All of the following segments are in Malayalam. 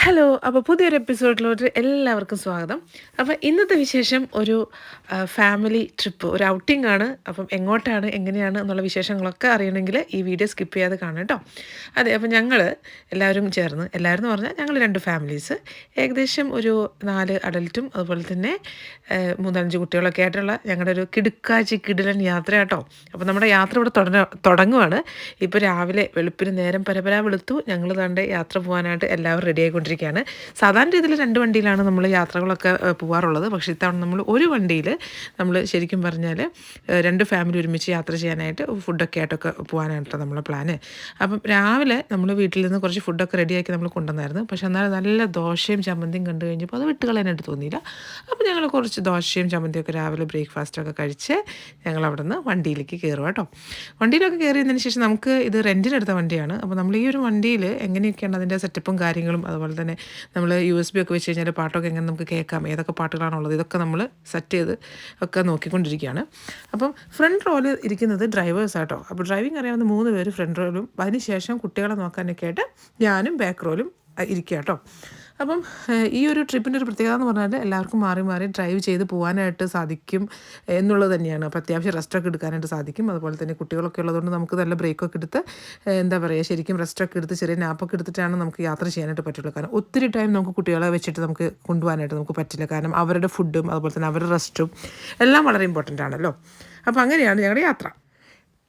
ഹലോ. അപ്പോൾ പുതിയൊരു എപ്പിസോഡിലോട്ട് എല്ലാവർക്കും സ്വാഗതം. അപ്പോൾ ഇന്നത്തെ വിശേഷം ഒരു ഫാമിലി ട്രിപ്പ്, ഒരു ഔട്ടിംഗ് ആണ്. അപ്പം എങ്ങോട്ടാണ്, എങ്ങനെയാണ് എന്നുള്ള വിശേഷങ്ങളൊക്കെ അറിയണമെങ്കിൽ ഈ വീഡിയോ സ്കിപ്പ് ചെയ്യാതെ കാണാം കേട്ടോ. അതെ, അപ്പോൾ ഞങ്ങൾ എല്ലാവരും ചേർന്ന്, എല്ലാവരും എന്ന് പറഞ്ഞാൽ ഞങ്ങൾ 2 ഫാമിലീസ്, ഏകദേശം ഒരു 4 അഡൽട്ടും അതുപോലെ തന്നെ 3-5 കുട്ടികളൊക്കെ ആയിട്ടുള്ള ഞങ്ങളുടെ ഒരു കിടുക്കാച്ചി കിടിലൻ യാത്ര കേട്ടോ. അപ്പോൾ നമ്മുടെ യാത്ര ഇവിടെ തുടങ്ങുവാണ്. ഇപ്പോൾ രാവിലെ വെളുപ്പിന് നേരം പരപരാ വെളുത്തു. ഞങ്ങൾ ദാണ്ടെ യാത്ര പോകാനായിട്ട് എല്ലാവരും റെഡി ആയിക്കൊണ്ടിരിക്കുകയാണ്. സാധാരണ രീതിയിൽ 2 വണ്ടിയിലാണ് നമ്മൾ യാത്രകളൊക്കെ പോകാറുള്ളത്. പക്ഷേ ഇത്തവണ നമ്മൾ ഒരു വണ്ടിയിൽ നമ്മൾ ശരിക്കും പറഞ്ഞാൽ 2 ഫാമിലി ഒരുമിച്ച് യാത്ര ചെയ്യാനായിട്ട് ഫുഡൊക്കെ ആയിട്ടൊക്കെ പോകാനായിട്ടാണ് നമ്മളെ പ്ലാന്. അപ്പം രാവിലെ നമ്മൾ വീട്ടിൽ നിന്ന് കുറച്ച് ഫുഡൊക്കെ റെഡിയാക്കി നമ്മൾ കൊണ്ടുവന്നായിരുന്നു. പക്ഷേ എന്നാൽ നല്ല ദോശയും ചമ്മന്തിയും കണ്ടു കഴിഞ്ഞപ്പോൾ അത് വിട്ടുകളയാനായിട്ട് തോന്നിയില്ല. അപ്പോൾ ഞങ്ങൾ കുറച്ച് ദോശയും ചമ്മന്തിയൊക്കെ രാവിലെ ബ്രേക്ക്ഫാസ്റ്റൊക്കെ കഴിച്ച് ഞങ്ങൾ അവിടെ നിന്ന് വണ്ടിയിലേക്ക് കയറുക കേട്ടോ. വണ്ടിയിലൊക്കെ കയറിയതിന് ശേഷം നമുക്ക് ഇത് റെൻറ്റിനെടുത്ത വണ്ടിയാണ്. അപ്പോൾ നമ്മൾ ഈ ഒരു വണ്ടിയിൽ എങ്ങനെയൊക്കെയാണ് അതിൻ്റെ സെറ്റപ്പും കാര്യങ്ങളും, അതുപോലെ തന്നെ നമ്മൾ USB ഒക്കെ വെച്ച് കഴിഞ്ഞാൽ പാട്ടൊക്കെ എങ്ങനെ നമുക്ക് കേൾക്കാം, ഏതൊക്കെ പാട്ടുകളാണുള്ളത്, ഇതൊക്കെ നമ്മൾ സെറ്റ് ചെയ്ത് ഒക്കെ നോക്കിക്കൊണ്ടിരിക്കുകയാണ്. അപ്പം ഫ്രണ്ട് റോയിൽ ഇരിക്കുന്നത് ഡ്രൈവേഴ്സാട്ടോ. അപ്പോൾ ഡ്രൈവിംഗ് അറിയാവുന്ന 3 പേര് ഫ്രണ്ട് റോയിലും അതിനുശേഷം കുട്ടികളെ നോക്കാനൊക്കെ ആയിട്ട് ഞാനും ബാക്ക് റോയിലും ഇരിക്കുക കേട്ടോ. അപ്പം ഈ ഒരു ട്രിപ്പിൻ്റെ ഒരു പ്രത്യേകത എന്ന് പറഞ്ഞാൽ എല്ലാവർക്കും മാറി മാറി ഡ്രൈവ് ചെയ്ത് പോകാനായിട്ട് സാധിക്കും എന്നുള്ളത് തന്നെയാണ്. അപ്പോൾ അത്യാവശ്യം റെസ്റ്റൊക്കെ എടുക്കാനായിട്ട് സാധിക്കും. അതുപോലെ തന്നെ കുട്ടികളൊക്കെ ഉള്ളതുകൊണ്ട് നമുക്ക് നല്ല ബ്രേക്കൊക്കെ എടുത്ത് എന്താ പറയുക, ശരിക്കും റെസ്റ്റൊക്കെ എടുത്ത് ചെറിയ നാപ്പൊക്കെ എടുത്തിട്ടാണ് നമുക്ക് യാത്ര ചെയ്യാനായിട്ട് പറ്റുള്ളൂ. കാരണം ഒത്തിരി ടൈം നമുക്ക് കുട്ടികളെ വെച്ചിട്ട് നമുക്ക് കൊണ്ടുപോകാനായിട്ട് നമുക്ക് പറ്റില്ല. കാരണം അവരുടെ ഫുഡും അതുപോലെ തന്നെ അവരുടെ റെസ്റ്റും എല്ലാം വളരെ ഇമ്പോർട്ടൻ്റ് ആണല്ലോ. അപ്പോൾ അങ്ങനെയാണ് ഞങ്ങളുടെ യാത്ര.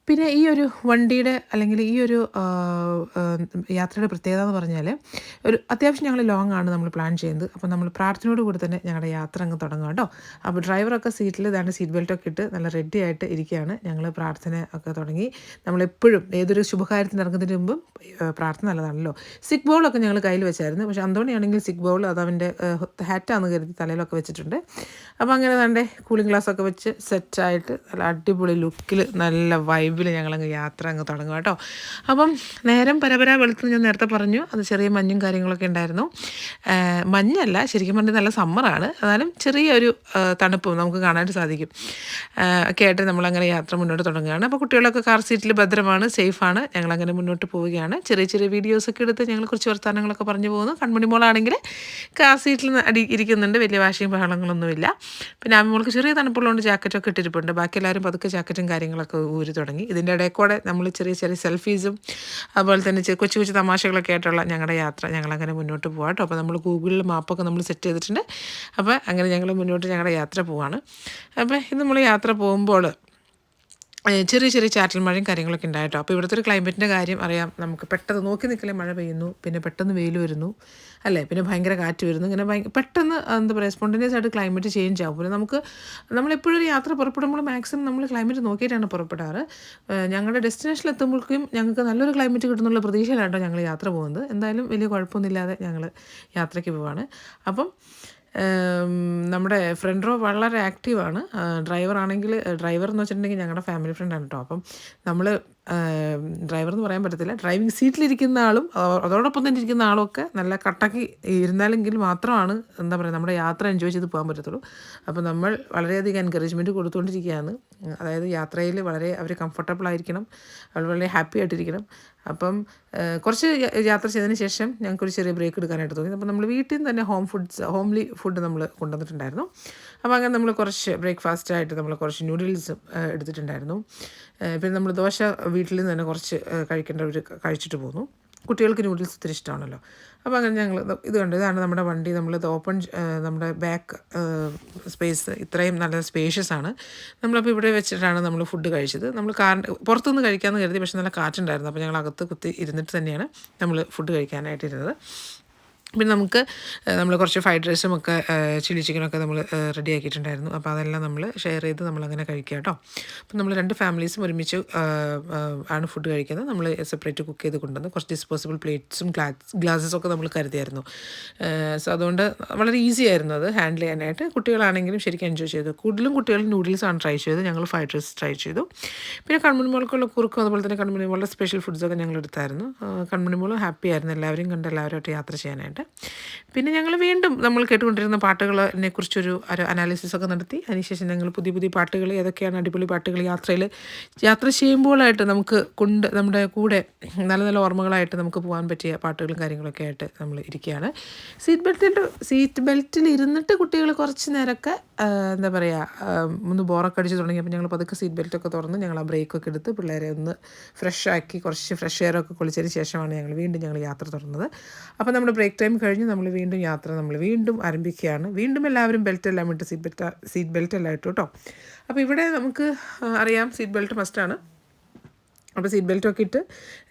പിന്നെ ഈ ഒരു വണ്ടിയുടെ അല്ലെങ്കിൽ ഈ ഒരു യാത്രയുടെ പ്രത്യേകത എന്ന് പറഞ്ഞാൽ ഒരു അത്യാവശ്യം ഞങ്ങൾ ലോങ് ആണ് നമ്മൾ പ്ലാൻ ചെയ്യുന്നത്. അപ്പോൾ നമ്മൾ പ്രാർത്ഥനയോട് കൂടി തന്നെ ഞങ്ങളുടെ യാത്ര അങ്ങ് തുടങ്ങുക കേട്ടോ. അപ്പോൾ ഡ്രൈവറൊക്കെ സീറ്റിൽ ഇതാണ്ട് സീറ്റ് ബെൽറ്റൊക്കെ ഇട്ട് നല്ല റെഡി ആയിട്ട് ഇരിക്കുകയാണ്. ഞങ്ങൾ പ്രാർത്ഥന ഒക്കെ തുടങ്ങി. നമ്മളെപ്പോഴും ഏതൊരു ശുഭകാര്യത്തിന് ഇറങ്ങുന്നതിന് മുമ്പും പ്രാർത്ഥന നല്ലതാണല്ലോ. സിക്ക് ബൗളൊക്കെ ഞങ്ങൾ കയ്യിൽ വെച്ചായിരുന്നു. പക്ഷേ അന്തോണിയാണെങ്കിൽ സിക്ക് ബൗൾ അത് അവൻ്റെ ഹാറ്റാന്ന് കരുതി തലയിലൊക്കെ വെച്ചിട്ടുണ്ട്. അപ്പോൾ അങ്ങനെ തന്നെ കൂളിംഗ് ഗ്ലാസ്സൊക്കെ വെച്ച് സെറ്റായിട്ട് നല്ല അടിപൊളി ലുക്കിൽ നല്ല വൈബിൽ ഞങ്ങളങ്ങ് യാത്ര അങ്ങ് തുടങ്ങുക കേട്ടോ. അപ്പം നേരം പരപരാ വെളുത്ത് ഞാൻ നേരത്തെ പറഞ്ഞു, അത് ചെറിയ മഞ്ഞും കാര്യങ്ങളൊക്കെ ഉണ്ടായിരുന്നു. മഞ്ഞല്ല, ശരിക്കും പറഞ്ഞാൽ നല്ല സമ്മറാണ്. എന്നാലും ചെറിയൊരു തണുപ്പും നമുക്ക് കാണാനായിട്ട് സാധിക്കും. ഒക്കെ ആയിട്ട് നമ്മളങ്ങനെ യാത്ര മുന്നോട്ട് തുടങ്ങുകയാണ്. അപ്പോൾ കുട്ടികളൊക്കെ കാർ സീറ്റിൽ ഭദ്രമാണ്, സേഫാണ്. ഞങ്ങളങ്ങനെ മുന്നോട്ട് പോവുകയാണ്. ചെറിയ ചെറിയ വീഡിയോസൊക്കെ എടുത്ത് ഞങ്ങൾ കുറച്ച് വർത്തമാനങ്ങളൊക്കെ പറഞ്ഞു പോകുന്നു. കൺമണി മോളാണെങ്കിൽ കാർ സീറ്റിൽ ഇരിക്കുന്നുണ്ട്. വലിയ വാശിയും ബഹളങ്ങളൊന്നുമില്ല. പിന്നെ അമ്മൾക്ക് ചെറിയ തണുപ്പുള്ളതുകൊണ്ട് ജാക്കറ്റൊക്കെ ഇട്ടിരിപ്പുണ്ട്. ബാക്കി എല്ലാവരും പതുക്കെ ജാക്കറ്റും കാര്യങ്ങളൊക്കെ ഊരി തുടങ്ങി. ഇതിൻ്റെ ഇടയിൽ കൂടെ നമ്മൾ ചെറിയ ചെറിയ സെൽഫീസും അതുപോലെ തന്നെ കൊച്ചു കൊച്ചു തമാശകളൊക്കെ ആയിട്ടുള്ള ഞങ്ങളുടെ യാത്ര ഞങ്ങളങ്ങനെ മുന്നോട്ട് പോകാം കേട്ടോ. അപ്പോൾ നമ്മൾ ഗൂഗിളിൽ മാപ്പൊക്കെ നമ്മൾ സെറ്റ് ചെയ്തിട്ടുണ്ട്. അപ്പോൾ അങ്ങനെ ഞങ്ങൾ മുന്നോട്ട് ഞങ്ങളുടെ യാത്ര പോവാണ്. അപ്പോൾ ഇത് നമ്മൾ യാത്ര പോകുമ്പോൾ ചെറിയ ചെറിയ ചാറ്റൽ മഴയും കാര്യങ്ങളൊക്കെ ഉണ്ടായിട്ടോ. അപ്പോൾ ഇവിടുത്തെ ഒരു ക്ലൈമറ്റിൻ്റെ കാര്യം അറിയാം. നമുക്ക് പെട്ടെന്ന് നോക്കി നിൽക്കലേ മഴ പെയ്യുന്നു, പിന്നെ പെട്ടെന്ന് വെയിൽ വരുന്നു അല്ലേ, പിന്നെ ഭയങ്കര കാറ്റ് വരുന്നു. ഇങ്ങനെ പെട്ടെന്ന് എന്താ പറയുക, സ്പോണ്ടേനിയസ് ആയിട്ട് ക്ലൈമറ്റ് ചേഞ്ച് ആവും. പിന്നെ നമ്മളെപ്പോഴും ഒരു യാത്ര പുറപ്പെടുമ്പോൾ മാക്സിമം നമ്മൾ ക്ലൈമറ്റ് നോക്കിയിട്ടാണ് പുറപ്പെടാറ്. ഞങ്ങളുടെ ഡെസ്റ്റിനേഷനിലെത്തുമ്പോഴേക്കും ഞങ്ങൾക്ക് നല്ലൊരു ക്ലൈമറ്റ് കിട്ടുന്നുള്ള പ്രതീക്ഷയിലാട്ടോ ഞങ്ങൾ യാത്ര പോകുന്നത്. എന്തായാലും വലിയ കുഴപ്പമൊന്നുമില്ലാതെ ഞങ്ങൾ യാത്രയ്ക്ക് പോവാണ്. അപ്പം നമ്മുടെ ഫ്രണ്ട് റോ വളരെ ആക്റ്റീവാണ്. ഡ്രൈവർ എന്ന് വെച്ചിട്ടുണ്ടെങ്കിൽ ഞങ്ങളുടെ ഫാമിലി ഫ്രണ്ടാണ് കേട്ടോ. അപ്പം നമ്മൾ ഡ്രൈവർ എന്ന് പറയാൻ പറ്റത്തില്ല, ഡ്രൈവിംഗ് സീറ്റിലിരിക്കുന്ന ആളും അതോടൊപ്പം തന്നെ ഇരിക്കുന്ന ആളും ഒക്കെ നല്ല കട്ടക്ക് ഇരുന്നാലെങ്കിൽ മാത്രമാണ് എന്താ പറയുക നമ്മുടെ യാത്ര എൻജോയ് ചെയ്ത് പോകാൻ പറ്റത്തുള്ളൂ. അപ്പോൾ നമ്മൾ വളരെയധികം എൻകറേജ്മെൻറ്റ് കൊടുത്തുകൊണ്ടിരിക്കുകയാണ്. അതായത് യാത്രയിൽ വളരെ അവർ കംഫർട്ടബിൾ ആയിരിക്കണം, അവർ വളരെ ഹാപ്പി ആയിട്ടിരിക്കണം. അപ്പം കുറച്ച് യാത്ര ചെയ്തതിന് ശേഷം ഞങ്ങൾക്കൊരു ചെറിയ ബ്രേക്ക് എടുക്കാനായിട്ട് തോന്നി. അപ്പോൾ നമ്മൾ വീട്ടിൽ നിന്ന് തന്നെ ഹോംലി ഫുഡ് നമ്മൾ കൊണ്ടുവന്നിട്ടുണ്ടായിരുന്നു. അപ്പോൾ അങ്ങനെ നമ്മൾ കുറച്ച് ബ്രേക്ക്ഫാസ്റ്റായിട്ട് നമ്മൾ കുറച്ച് നൂഡിൽസും എടുത്തിട്ടുണ്ടായിരുന്നു. പിന്നെ നമ്മൾ ദോശ വീട്ടിൽ നിന്ന് തന്നെ കുറച്ച് കഴിക്കേണ്ടവർ കഴിച്ചിട്ട് പോന്നു. കുട്ടികൾക്ക് നൂഡിൽസ് ഒത്തിരി ഇഷ്ടമാണല്ലോ. അപ്പോൾ അങ്ങനെ ഞങ്ങൾ ഇതാണ് നമ്മുടെ വണ്ടി. നമ്മളിത് നമ്മുടെ ബാക്ക് സ്പേസ് ഇത്രയും നല്ല സ്പേഷ്യസ് ആണ്. നമ്മളപ്പോൾ ഇവിടെ വെച്ചിട്ടാണ് നമ്മൾ ഫുഡ് കഴിച്ചത്. നമ്മൾ പുറത്തുനിന്ന് കഴിക്കാമെന്ന് കരുതി, പക്ഷേ നല്ല കാറ്റുണ്ടായിരുന്നു. അപ്പോൾ ഞങ്ങൾ അകത്ത് കുത്തി ഇരുന്നിട്ട് തന്നെയാണ് നമ്മൾ ഫുഡ് കഴിക്കാനായിട്ടിരുന്നത്. പിന്നെ നമ്മൾ കുറച്ച് ഫ്രൈഡ് റൈസും ഒക്കെ ചില്ലി ചിക്കനൊക്കെ നമ്മൾ റെഡിയാക്കിയിട്ടുണ്ടായിരുന്നു. അപ്പോൾ അതെല്ലാം നമ്മൾ ഷെയർ ചെയ്ത് നമ്മളങ്ങനെ കഴിക്കുക കേട്ടോ. അപ്പം നമ്മൾ 2 ഫാമിലീസും ഒരുമിച്ച് ആണ് ഫുഡ് കഴിക്കുന്നത്. നമ്മൾ സെപ്പറേറ്റ് കുക്ക് ചെയ്ത് കൊണ്ടുവന്ന് കുറച്ച് ഡിസ്പോസിബിൾ പ്ലേറ്റ്സും ഗ്ലാസസൊക്കെ നമ്മൾ കരുതിയായിരുന്നു. സോ അതുകൊണ്ട് വളരെ ഈസി ആയിരുന്നു അത് ഹാൻഡിൽ ചെയ്യാനായിട്ട്. കുട്ടികളാണെങ്കിലും ശരിക്കും എൻജോയ് ചെയ്തു. കൂടുതലും കുട്ടികൾ നൂഡിൽസാണ് ട്രൈ ചെയ്തത്. ഞങ്ങൾ ഫ്രൈഡ് റൈസ് ട്രൈ ചെയ്തു. പിന്നെ കൺമണി മോൾക്കുള്ള കുറുക്കും അതുപോലെ തന്നെ കൺമണി മോളുടെ സ്പെഷ്യൽ ഫുഡ്സൊക്കെ ഞങ്ങൾ എടുത്തായിരുന്നു. കൺമണി മോളും ഹാപ്പി ആയിരുന്നു എല്ലാവരെയും കണ്ട് എല്ലാവരുമായിട്ട് യാത്ര ചെയ്യാനായിട്ട്. ചെയ്യാനായിട്ട്. പിന്നെ ഞങ്ങൾ വീണ്ടും നമ്മൾ കേട്ടുകൊണ്ടിരുന്ന പാട്ടുകളെ കുറിച്ചൊരു അനാലിസിസൊക്കെ നടത്തി. അതിനുശേഷം ഞങ്ങൾ പുതിയ പുതിയ പാട്ടുകൾ ഏതൊക്കെയാണ് അടിപൊളി പാട്ടുകൾ യാത്ര ചെയ്യുമ്പോഴായിട്ട് നമുക്ക് നമ്മുടെ കൂടെ നല്ല നല്ല ഓർമ്മകളായിട്ട് നമുക്ക് പോകാൻ പറ്റിയ പാട്ടുകളും കാര്യങ്ങളൊക്കെ ആയിട്ട് നമ്മൾ ഇരിക്കുകയാണ്. സീറ്റ് ബെൽറ്റിൽ ഇരുന്നിട്ട് കുട്ടികൾ കുറച്ച് നേരമൊക്കെ എന്താ പറയുക ഒന്ന് ബോറൊക്കെ അടിച്ച് തുടങ്ങിയപ്പോൾ ഞങ്ങൾ പതുക്കെ സീറ്റ് ബെൽറ്റൊക്കെ തുറന്ന് ഞങ്ങൾ ആ ബ്രേക്കൊക്കെ എടുത്ത് പിള്ളേരെ ഒന്ന് ഫ്രഷാക്കി കുറച്ച് ഫ്രഷ് എയറൊക്കെ കൊളിച്ചതിന് ശേഷമാണ് ഞങ്ങൾ യാത്ര തുറന്നത്. അപ്പോൾ നമ്മുടെ ബ്രേക്ക് ടൈം കഴിഞ്ഞ് നമ്മൾ വീണ്ടും ആരംഭിക്കുകയാണ്. വീണ്ടും എല്ലാവരും ബെൽറ്റെല്ലാം ഇട്ട് സീറ്റ് ബെൽറ്റ് എല്ലാം ഇട്ടു കേട്ടോ. അപ്പോൾ ഇവിടെ നമുക്ക് അറിയാം സീറ്റ് ബെൽറ്റ് മസ്റ്റാണ്. അപ്പോൾ സീറ്റ് ബെൽറ്റൊക്കെ ഇട്ട്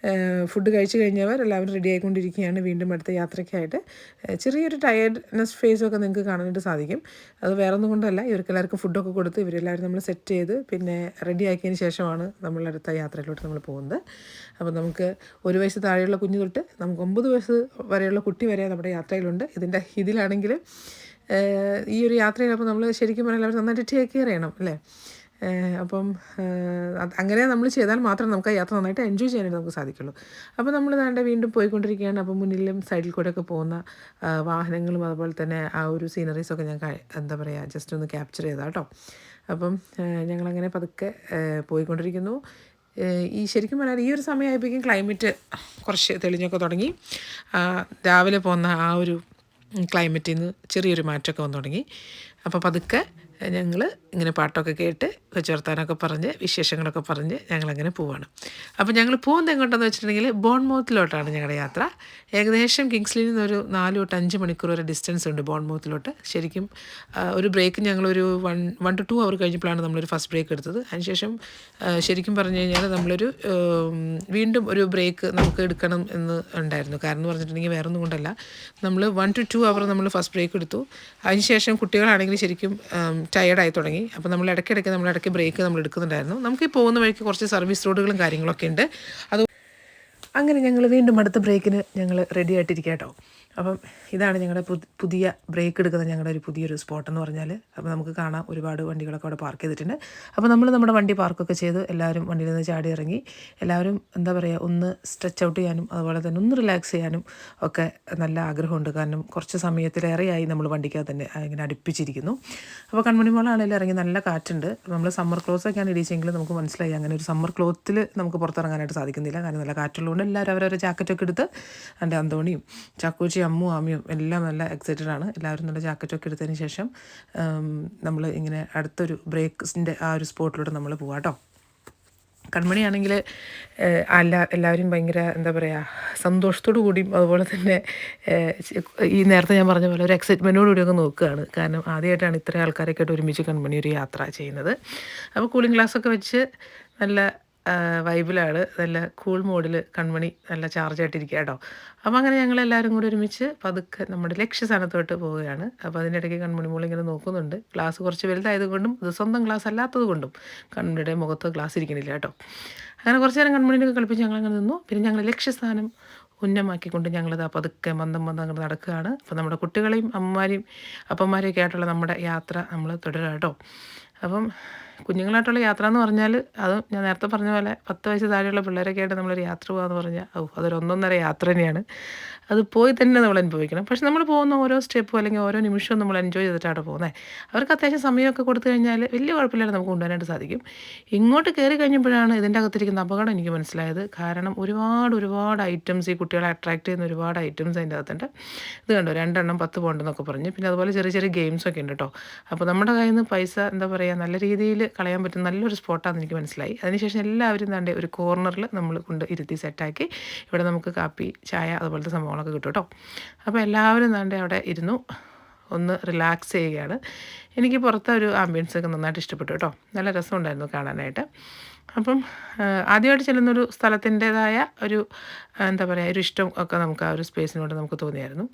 ഫുഡ് കഴിച്ച് കഴിഞ്ഞവർ എല്ലാവരും റെഡി ആയിക്കൊണ്ടിരിക്കുകയാണ് വീണ്ടും അടുത്ത യാത്രയ്ക്കായിട്ട്. ചെറിയൊരു ടയേർഡ്നെസ് ഫേസൊക്കെ നിങ്ങൾക്ക് കാണാനായിട്ട് സാധിക്കും. അത് വേറെ ഒന്നും കൊണ്ടല്ല, ഇവർക്കെല്ലാവർക്കും ഫുഡൊക്കെ കൊടുത്ത് ഇവരെല്ലാവരും നമ്മൾ സെറ്റ് ചെയ്ത് പിന്നെ റെഡി ആക്കിയതിന് ശേഷമാണ് നമ്മൾ അടുത്ത യാത്രയിലോട്ട് നമ്മൾ പോകുന്നത്. അപ്പോൾ നമുക്ക് 1 വയസ്സ് താഴെയുള്ള കുഞ്ഞ് തൊട്ട് നമുക്ക് 9 വയസ്സ് വരെയുള്ള കുട്ടി വരെ നമ്മുടെ യാത്രയിലുണ്ട്. ഇതിലാണെങ്കിൽ ഈ ഒരു യാത്രയിലപ്പോൾ നമ്മൾ ശരിക്കും പറഞ്ഞാൽ അവർ നന്നായിട്ട് ടേക്ക് കെയർ ചെയ്യണം അല്ലേ. അപ്പം അങ്ങനെ നമ്മൾ ചെയ്താൽ മാത്രമേ നമുക്ക് ആ യാത്ര നന്നായിട്ട് എൻജോയ് ചെയ്യാനായിട്ട് നമുക്ക് സാധിക്കുള്ളൂ. അപ്പോൾ നമ്മൾ വീണ്ടും പോയിക്കൊണ്ടിരിക്കുകയാണ്. അപ്പോൾ മുന്നിലും സൈഡിൽ കൂടെയൊക്കെ പോകുന്ന വാഹനങ്ങളും അതുപോലെ തന്നെ ആ ഒരു സീനറീസൊക്കെ ഞാൻ എന്താ പറയുക ജസ്റ്റ് ഒന്ന് ക്യാപ്ചർ ചെയ്താൽ കേട്ടോ. അപ്പം ഞങ്ങളങ്ങനെ പതുക്കെ പോയിക്കൊണ്ടിരിക്കുന്നു. ശരിക്കും പറഞ്ഞാൽ ഈ ഒരു സമയമായപ്പോഴേക്കും ക്ലൈമറ്റ് കുറച്ച് തെളിഞ്ഞൊക്കെ തുടങ്ങി. രാവിലെ പോകുന്ന ആ ഒരു ക്ലൈമറ്റിൽ നിന്ന് ചെറിയൊരു മാറ്റമൊക്കെ വന്നു തുടങ്ങി. അപ്പോൾ പതുക്കെ ഞങ്ങൾ ഇങ്ങനെ പാട്ടൊക്കെ കേട്ട് കൊച്ചുവർത്താനൊക്കെ പറഞ്ഞ് വിശേഷങ്ങളൊക്കെ പറഞ്ഞ് ഞങ്ങളങ്ങനെ പോവാണ്. അപ്പോൾ ഞങ്ങൾ പോകുന്നത് എങ്ങോട്ടാണെന്ന് വെച്ചിട്ടുണ്ടെങ്കിൽ ബോൺമൗത്തിലോട്ടാണ് ഞങ്ങളുടെ യാത്ര. ഏകദേശം കിങ്സ്ലിയിൽ നിന്നൊരു 4 തൊട്ട് 5 മണിക്കൂർ വരെ ഡിസ്റ്റൻസ് ഉണ്ട് ബോൺമൗത്തിലോട്ട്. ശരിക്കും ഒരു ബ്രേക്ക് ഞങ്ങളൊരു 1 to 2 അവർ കഴിഞ്ഞപ്പോഴാണ് നമ്മളൊരു ഫസ്റ്റ് ബ്രേക്ക് എടുത്തത്. അതിനുശേഷം ശരിക്കും പറഞ്ഞു കഴിഞ്ഞാൽ നമ്മളൊരു വീണ്ടും ഒരു ബ്രേക്ക് നമുക്ക് എടുക്കണം എന്ന് ഉണ്ടായിരുന്നു. കാരണം എന്ന് പറഞ്ഞിട്ടുണ്ടെങ്കിൽ വേറെ ഒന്നും കൊണ്ടല്ല, നമ്മൾ 1 to 2 അവർ നമ്മൾ ഫസ്റ്റ് ബ്രേക്ക് എടുത്തു. അതിനുശേഷം കുട്ടികളാണെങ്കിൽ ശരിക്കും ടയേർഡായി തുടങ്ങി. അപ്പോൾ നമ്മൾ ഇടയ്ക്ക് ബ്രേക്ക് നമ്മൾ എടുക്കുന്നുണ്ടായിരുന്നു. നമുക്ക് ഈ പോകുന്ന വഴിക്ക് കുറച്ച് സർവീസ് റോഡുകളും കാര്യങ്ങളൊക്കെ ഉണ്ട്. അങ്ങനെ ഞങ്ങൾ വീണ്ടും അടുത്ത ബ്രേക്കിന് ഞങ്ങൾ റെഡി ആയിട്ടിരിക്കുക കേട്ടോ. അപ്പം ഇതാണ് ഞങ്ങളുടെ പുതിയ ബ്രേക്ക് എടുക്കുന്ന ഞങ്ങളുടെ ഒരു പുതിയൊരു സ്പോട്ടെന്ന് പറഞ്ഞാൽ. അപ്പോൾ നമുക്ക് കാണാം ഒരുപാട് വണ്ടികളൊക്കെ അവിടെ പാർക്ക് ചെയ്തിട്ടുണ്ട്. അപ്പോൾ നമ്മൾ നമ്മുടെ വണ്ടി പാർക്കൊക്കെ ചെയ്ത് എല്ലാവരും വണ്ടിയിൽ നിന്ന് ചാടി ഇറങ്ങി എല്ലാവരും എന്താ പറയുക ഒന്ന് സ്ട്രെച്ച് ഔട്ട് ചെയ്യാനും അതുപോലെ തന്നെ ഒന്ന് റിലാക്സ് ചെയ്യാനും ഒക്കെ നല്ല ആഗ്രഹമുണ്ട്. കാരണം കുറച്ച് സമയത്തിലേറെയായി നമ്മൾ വണ്ടിക്കകത്ത് തന്നെ ഇങ്ങനെ അടുപ്പിച്ചിരിക്കുന്നു. അപ്പോൾ കൺമണി മോളാണെങ്കിലും ഇറങ്ങി നല്ല കാറ്റുണ്ട്. നമ്മൾ സമ്മർ ക്ലോത്തൊക്കെയാണ് ഇടിച്ചെങ്കിലും നമുക്ക് മനസ്സിലായി അങ്ങനെ ഒരു സമ്മർ ക്ലോത്തിൽ നമുക്ക് പുറത്തിറങ്ങാനായിട്ട് സാധിക്കുന്നില്ല. കാരണം നല്ല കാറ്റുള്ളതുകൊണ്ട് എല്ലാവരും അവരവരെ ജാക്കറ്റൊക്കെ എടുത്ത് എൻ്റെ അന്തോണിയും ചാക്കോച്ചി അമ്മും ആമിയും എല്ലാം നല്ല എക്സൈറ്റഡ് ആണ്. എല്ലാവരും നല്ല ജാക്കറ്റൊക്കെ എടുത്തതിന് ശേഷം നമ്മൾ ഇങ്ങനെ അടുത്തൊരു ബ്രേക്സിൻ്റെ ആ ഒരു സ്പോട്ടിലൂടെ നമ്മൾ പോവാം കേട്ടോ. കൺമണിയാണെങ്കിൽ എല്ലാവരും ഭയങ്കര എന്താ പറയുക സന്തോഷത്തോടു കൂടിയും അതുപോലെ തന്നെ ഈ നേരത്തെ ഞാൻ പറഞ്ഞ പോലെ ഒരു എക്സൈറ്റ്മെൻറ്റോടുകൂടിയൊക്കെ നോക്കുകയാണ്. കാരണം ആദ്യമായിട്ടാണ് ഇത്രയും ആൾക്കാരൊക്കെ ആയിട്ട് ഒരുമിച്ച് കൺമണി ഒരു യാത്ര ചെയ്യുന്നത്. അപ്പോൾ കൂളിംഗ് ഗ്ലാസ്സൊക്കെ വെച്ച് നല്ല വൈബിലാണ്, നല്ല കൂൾ മോഡിൽ കൺമണി നല്ല ചാർജായിട്ടിരിക്കുക കേട്ടോ. അപ്പോൾ അങ്ങനെ ഞങ്ങളെല്ലാവരും കൂടി ഒരുമിച്ച് പതുക്കെ നമ്മുടെ ലക്ഷ്യസ്ഥാനത്തോട്ട് പോവുകയാണ്. അപ്പോൾ അതിൻ്റെ ഇടയ്ക്ക് കൺമണി മോളിങ്ങനെ നോക്കുന്നുണ്ട്. ഗ്ലാസ് കുറച്ച് വലുതായതുകൊണ്ടും ഇത് സ്വന്തം ഗ്ലാസ് അല്ലാത്തത് കൊണ്ടും കൺമണിയുടെ മുഖത്ത് ഗ്ലാസ് ഇരിക്കണില്ല കേട്ടോ. അങ്ങനെ കുറച്ച് നേരം കൺമണിയൊക്കെ കളിപ്പിച്ച് ഞങ്ങളങ്ങനെ നിന്നു. പിന്നെ ഞങ്ങൾ ലക്ഷ്യസ്ഥാനം ഉന്നമാക്കിക്കൊണ്ട് ഞങ്ങളിത് പതുക്കെ മന്ദം അങ്ങോട്ട് നടക്കുകയാണ്. അപ്പോൾ നമ്മുടെ കുട്ടികളെയും അമ്മമാരെയും അപ്പന്മാരെയൊക്കെ ആയിട്ടുള്ള നമ്മുടെ യാത്ര നമ്മൾ തുടരുക കേട്ടോ. അപ്പം കുഞ്ഞുങ്ങളായിട്ടുള്ള യാത്ര എന്ന് പറഞ്ഞാൽ അത് ഞാൻ നേരത്തെ പറഞ്ഞ പോലെ 10 വയസ്സ് താഴെയുള്ള പിള്ളേരൊക്കെ ആയിട്ട് നമ്മളൊരു യാത്ര പോകാമെന്ന് പറഞ്ഞാൽ അതൊരു 1.5 യാത്ര തന്നെയാണ്. അത് പോയി തന്നെ നമ്മൾ അനുഭവിക്കണം. പക്ഷെ നമ്മൾ പോകുന്ന ഓരോ സ്റ്റെപ്പും അല്ലെങ്കിൽ ഓരോ നിമിഷവും നമ്മൾ എൻജോയ് ചെയ്തിട്ടാണ് പോകുന്നത്. അവർക്ക് അത്യാവശ്യം സമയമൊക്കെ കൊടുത്തു കഴിഞ്ഞാൽ വലിയ കുഴപ്പമില്ലാതെ നമുക്ക് കൊണ്ടുവരാനായിട്ട് സാധിക്കും. ഇങ്ങോട്ട് കയറി കഴിഞ്ഞപ്പോഴാണ് ഇതിൻ്റെ അകത്തിരിക്കുന്ന അപകടം എനിക്ക് മനസ്സിലായത്. കാരണം ഒരുപാട് ഐറ്റംസ് ഈ കുട്ടികളെ അട്രാക്റ്റ് ചെയ്യുന്ന ഒരുപാട് ഐറ്റംസ് അതിൻ്റെ അകത്തുണ്ട്. ഇത് കണ്ടോ 2 എണ്ണം 10 പോണ്ടെന്നൊക്കെ പറഞ്ഞ്. പിന്നെ അതുപോലെ ചെറിയ ഗെയിംസൊക്കെ ഉണ്ട് കേട്ടോ. അപ്പോൾ നമ്മുടെ കയ്യിൽ നിന്ന് പൈസ എന്താ പറയുക നല്ല രീതിയിൽ കളയാൻ പറ്റും നല്ലൊരു സ്പോട്ടാണെന്ന് എനിക്ക് മനസ്സിലായി. അതിനുശേഷം എല്ലാവരും താണ്ടെ ഒരു കോർണറിൽ നമ്മൾ കൊണ്ട് ഇരുത്തി സെറ്റാക്കി. ഇവിടെ നമുക്ക് കാപ്പി ചായ അതുപോലത്തെ സംഭവങ്ങളൊക്കെ കിട്ടും കേട്ടോ. അപ്പോൾ എല്ലാവരും താണ്ടെ അവിടെ ഇരുന്നു ഒന്ന് റിലാക്സ് ചെയ്യുകയാണ്. എനിക്ക് പുറത്തെ ഒരു ആംബിയൻസൊക്കെ നന്നായിട്ട് ഇഷ്ടപ്പെട്ടു കേട്ടോ. നല്ല രസമുണ്ടായിരുന്നു കാണാനായിട്ട്. അപ്പം ആദ്യമായിട്ട് ചെല്ലുന്നൊരു സ്ഥലത്തിൻ്റേതായ ഒരു എന്താ പറയുക ഒരു ഇഷ്ടം ഒക്കെ നമുക്ക് ആ ഒരു സ്പേസിനോട് നമുക്ക് തോന്നിയായിരുന്നു.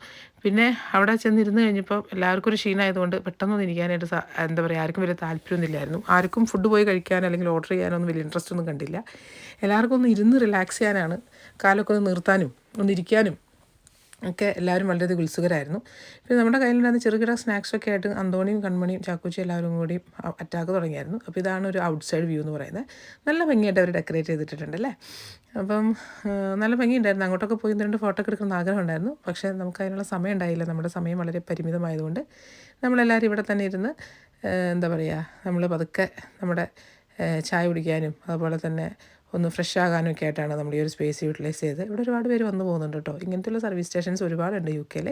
പിന്നെ അവിടെ ചെന്നിരുന്ന് കഴിഞ്ഞപ്പോൾ എല്ലാവർക്കും ഒരു ക്ഷീണമായതുകൊണ്ട് പെട്ടെന്നൊന്നും ഇരിക്കാനായിട്ട് എന്താ പറയുക ആർക്കും വലിയ താല്പര്യമൊന്നുമില്ലായിരുന്നു. ആർക്കും ഫുഡ് പോയി കഴിക്കാൻ അല്ലെങ്കിൽ ഓർഡർ ചെയ്യാനൊന്നും വലിയ ഇൻട്രസ്റ്റ് ഒന്നും കണ്ടില്ല. എല്ലാവർക്കും ഒന്ന് ഇരുന്ന് റിലാക്സ് ചെയ്യാനാണ്, കാലൊക്കെ ഒന്ന് നിർത്താനും ഒന്നിരിക്കാനും ഒക്കെ എല്ലാവരും വളരെയധികം ഉത്സുകരായിരുന്നു. പിന്നെ നമ്മുടെ കയ്യിലുണ്ടായിരുന്ന ചെറുകിട സ്നാക്സൊക്കെ ആയിട്ട് അന്തോണിയും കൺമണിയും ചാക്കോച്ചി എല്ലാവരും കൂടി അറ്റാക്ക് തുടങ്ങിയായിരുന്നു. അപ്പോൾ ഇതാണ് ഒരു ഔട്ട് സൈഡ് വ്യൂ എന്ന് പറയുന്നത്. നല്ല ഭംഗിയായിട്ട് അവർ ഡെക്കറേറ്റ് ചെയ്തിട്ടുണ്ട് അല്ലേ. അപ്പം നല്ല ഭംഗിയുണ്ടായിരുന്നു. അങ്ങോട്ടൊക്കെ പോയി 2 ഫോട്ടോ ഒക്കെ എടുക്കണമെന്ന് ആഗ്രഹമുണ്ടായിരുന്നു. പക്ഷേ നമുക്ക് അതിനുള്ള സമയം ഉണ്ടായില്ല. നമ്മുടെ സമയം വളരെ പരിമിതമായതുകൊണ്ട് നമ്മളെല്ലാവരും ഇവിടെ തന്നെ ഇരുന്ന് എന്താ പറയുക, നമ്മൾ പതുക്കെ നമ്മുടെ ചായ കുടിക്കാനും അതുപോലെ തന്നെ ഒന്ന് ഫ്രഷ് ആകാനും ഒക്കെ ആയിട്ടാണ് നമ്മൾ ഈ ഒരു സ്പേസ് യൂട്ടിലൈസ് ചെയ്ത്. ഇവിടെ ഒരുപാട് പേര് വന്നു പോകുന്നുണ്ട് കേട്ടോ. ഇങ്ങനത്തെയുള്ള സർവീസ് സ്റ്റേഷൻസ് ഒരുപാടുണ്ട് UK-യിൽ.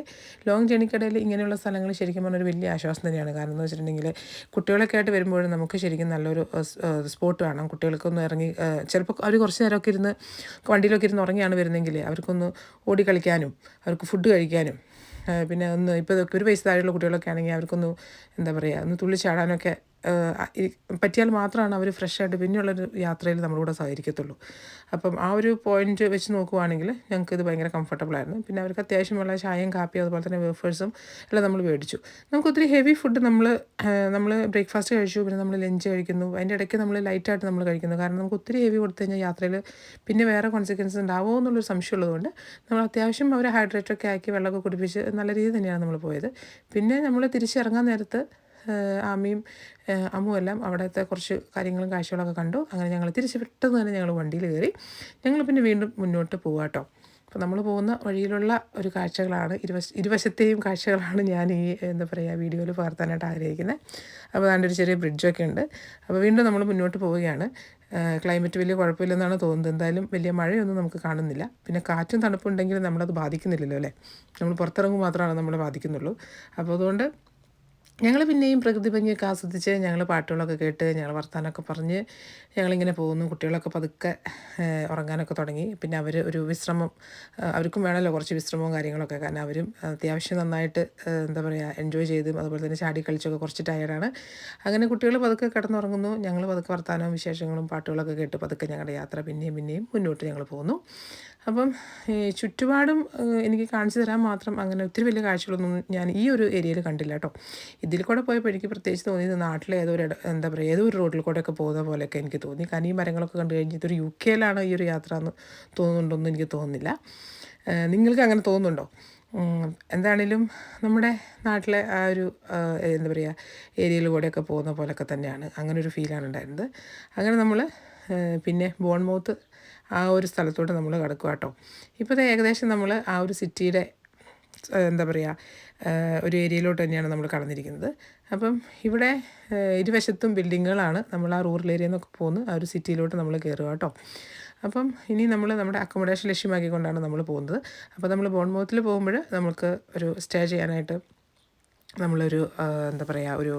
ലോങ് ജേണിക്കിടയിൽ ഇങ്ങനെയുള്ള സ്ഥലങ്ങൾ ശരിക്കും പറഞ്ഞാൽ ഒരു വലിയ ആശ്വാസം തന്നെയാണ്. കാരണം എന്ന് വെച്ചിട്ടുണ്ടെങ്കിൽ കുട്ടികളൊക്കെ ആയിട്ട് വരുമ്പോഴും നമുക്ക് ശരിക്കും നല്ലൊരു സ്പോട്ട് വേണം. കുട്ടികൾക്കൊന്ന് ഇറങ്ങി ചിലപ്പോൾ അവർ കുറച്ച് നേരമൊക്കെ ഇരുന്ന് വണ്ടിയിലൊക്കെ ഇരുന്ന് ഉറങ്ങിയാണ് വരുന്നതെങ്കിൽ അവർക്കൊന്ന് ഓടി കളിക്കാനും അവർക്ക് ഫുഡ് കഴിക്കാനും പിന്നെ ഒന്ന് ഇപ്പോൾ ഒരു വയസ്സ് താഴെയുള്ള കുട്ടികളൊക്കെ ആണെങ്കിൽ അവർക്കൊന്ന് എന്താ പറയുക, ഒന്ന് തുള്ളി ചാടാനൊക്കെ പറ്റിയാൽ മാത്രമാണ് അവർ ഫ്രഷായിട്ട് പിന്നെയുള്ളൊരു യാത്രയിൽ നമ്മളൂടെ സഹകരിക്കത്തുള്ളൂ. അപ്പം ആ ഒരു പോയിന്റ് വെച്ച് നോക്കുവാണെങ്കിൽ ഞങ്ങൾക്കിത് ഭയങ്കര കംഫർട്ടബിളായിരുന്നു. പിന്നെ അവർക്ക് അത്യാവശ്യമുള്ള ചായയും കാപ്പിയും അതുപോലെ തന്നെ വേഫേഴ്സും എല്ലാം നമ്മൾ മേടിച്ചു. നമുക്കൊത്തിരി ഹെവി ഫുഡ് നമ്മൾ ബ്രേക്ക്ഫാസ്റ്റ് കഴിച്ചു, പിന്നെ നമ്മൾ ലഞ്ച് കഴിക്കുന്നു, അതിൻ്റെ ഇടയ്ക്ക് നമ്മൾ ലൈറ്റായിട്ട് നമ്മൾ കഴിക്കുന്നു. കാരണം നമുക്ക് ഒത്തിരി ഹെവി കൊടുത്തു കഴിഞ്ഞാൽ യാത്രയിൽ പിന്നെ വേറെ കോൺസിക്വൻസ് ഉണ്ടാവുമോ എന്നുള്ളൊരു സംശയമുള്ളതുകൊണ്ട് നമ്മൾ അത്യാവശ്യം അവരെ ഹൈഡ്രേറ്റൊക്കെ ആക്കി വെള്ളമൊക്കെ കുടിപ്പിച്ച് നല്ല രീതിയിൽ തന്നെയാണ് നമ്മൾ പോയത്. പിന്നെ നമ്മൾ തിരിച്ചിറങ്ങാൻ നേരത്ത് ആമിയും അമ്മുവെല്ലാം അവിടുത്തെ കുറച്ച് കാര്യങ്ങളും കാഴ്ചകളൊക്കെ കണ്ടു. അങ്ങനെ ഞങ്ങൾ തിരിച്ച് പെട്ടെന്ന് തന്നെ ഞങ്ങൾ വണ്ടിയിൽ കയറി. ഞങ്ങൾ പിന്നെ വീണ്ടും മുന്നോട്ട് പോവുക കേട്ടോ. അപ്പോൾ നമ്മൾ പോകുന്ന വഴിയിലുള്ള ഒരു കാഴ്ചകളാണ്, ഇരുവശത്തെയും കാഴ്ചകളാണ് ഞാൻ ഈ എന്താ പറയുക വീഡിയോയിൽ പകർത്താനായിട്ട് ആഗ്രഹിക്കുന്നത്. അപ്പോൾ അതിൻ്റെ ഒരു ചെറിയ ബ്രിഡ്ജൊക്കെ ഉണ്ട്. അപ്പോൾ വീണ്ടും നമ്മൾ മുന്നോട്ട് പോവുകയാണ്. ക്ലൈമറ്റ് വലിയ കുഴപ്പമില്ലെന്നാണ് തോന്നുന്നത്. എന്തായാലും വലിയ മഴയൊന്നും നമുക്ക് കാണുന്നില്ല. പിന്നെ കാറ്റും തണുപ്പുണ്ടെങ്കിലും നമ്മളത് ബാധിക്കുന്നില്ലല്ലോ അല്ലേ. നമ്മൾ പുറത്തിറങ്ങുമ്പോൾ മാത്രമാണ് നമ്മളെ ബാധിക്കുന്നുള്ളൂ. അപ്പോൾ അതുകൊണ്ട് ഞങ്ങൾ പിന്നെയും പ്രകൃതി ഭംഗിയൊക്കെ ആസ്വദിച്ച് ഞങ്ങൾ പാട്ടുകളൊക്കെ കേട്ട് ഞങ്ങൾ വർത്തമാനമൊക്കെ പറഞ്ഞ് ഞങ്ങളിങ്ങനെ പോകുന്നു. കുട്ടികളൊക്കെ പതുക്കെ ഉറങ്ങാനൊക്കെ തുടങ്ങി. പിന്നെ അവർ ഒരു വിശ്രമം, അവർക്കും വേണമല്ലോ കുറച്ച് വിശ്രമവും കാര്യങ്ങളൊക്കെ. കാരണം അവരും അത്യാവശ്യം നന്നായിട്ട് എന്താ പറയുക എൻജോയ് ചെയ്തും അതുപോലെ തന്നെ ചാടി കളിച്ചൊക്കെ കുറച്ച് ടയർഡാണ്. അങ്ങനെ കുട്ടികൾ പതുക്കെ കിടന്നുറങ്ങുന്നു. ഞങ്ങൾ പതുക്കെ വർത്തമാനവും വിശേഷങ്ങളും പാട്ടുകളൊക്കെ കേട്ട് പതുക്കെ ഞങ്ങളുടെ യാത്ര പിന്നെയും മുന്നോട്ട് ഞങ്ങൾ പോകുന്നു. അപ്പം ചുറ്റുപാടും എനിക്ക് കാണിച്ചു തരാൻ മാത്രം അങ്ങനെ ഒത്തിരി വലിയ കാഴ്ചകളൊന്നും ഞാൻ ഈ ഒരു ഏരിയയിൽ കണ്ടില്ല കേട്ടോ. ഇതിൽ കൂടെ പോയപ്പോൾ എനിക്ക് പ്രത്യേകിച്ച് തോന്നിയത് നാട്ടിലെ എന്താ പറയുക ഏതോ ഒരു റോഡിൽ കൂടെയൊക്കെ പോകുന്ന പോലെയൊക്കെ എനിക്ക് തോന്നി. കാരണം ഈ മരങ്ങളൊക്കെ കണ്ടു കഴിഞ്ഞ് ഇതൊരു UK-യിലാണ് ഈ ഒരു യാത്ര എന്ന് തോന്നുന്നുണ്ടോയെന്ന് എനിക്ക് തോന്നുന്നില്ല. നിങ്ങൾക്ക് അങ്ങനെ തോന്നുന്നുണ്ടോ? എന്താണേലും നമ്മുടെ നാട്ടിലെ ആ ഒരു എന്താ പറയുക ഏരിയയിൽ കൂടെയൊക്കെ പോകുന്ന പോലെയൊക്കെ തന്നെയാണ്. അങ്ങനൊരു ഫീലാണ് ഉണ്ടായിരുന്നത്. അങ്ങനെ നമ്മൾ പിന്നെ ബോൺമൗത്ത് ആ ഒരു സ്ഥലത്തോട്ട് നമ്മൾ കിടക്കുക കേട്ടോ. ഇപ്പോൾ ഏകദേശം നമ്മൾ ആ ഒരു സിറ്റിയുടെ എന്താ പറയുക ഒരു ഏരിയയിലോട്ട് തന്നെയാണ് നമ്മൾ കടന്നിരിക്കുന്നത്. അപ്പം ഇവിടെ ഇരുവശത്തും ബിൽഡിങ്ങുകളാണ്. നമ്മൾ ആ റൂറൽ ഏരിയയിൽ നിന്നൊക്കെ പോകുന്നു ആ ഒരു സിറ്റിയിലോട്ട് നമ്മൾ കയറുക കേട്ടോ. അപ്പം ഇനി നമ്മൾ നമ്മുടെ അക്കോമഡേഷൻ ലക്ഷ്യമാക്കിക്കൊണ്ടാണ് നമ്മൾ പോകുന്നത്. അപ്പോൾ നമ്മൾ ബോൺമൗത്തിൽ പോകുമ്പോൾ നമുക്ക് ഒരു സ്റ്റേ ചെയ്യാനായിട്ട് നമ്മളൊരു എന്താ പറയുക ഒരു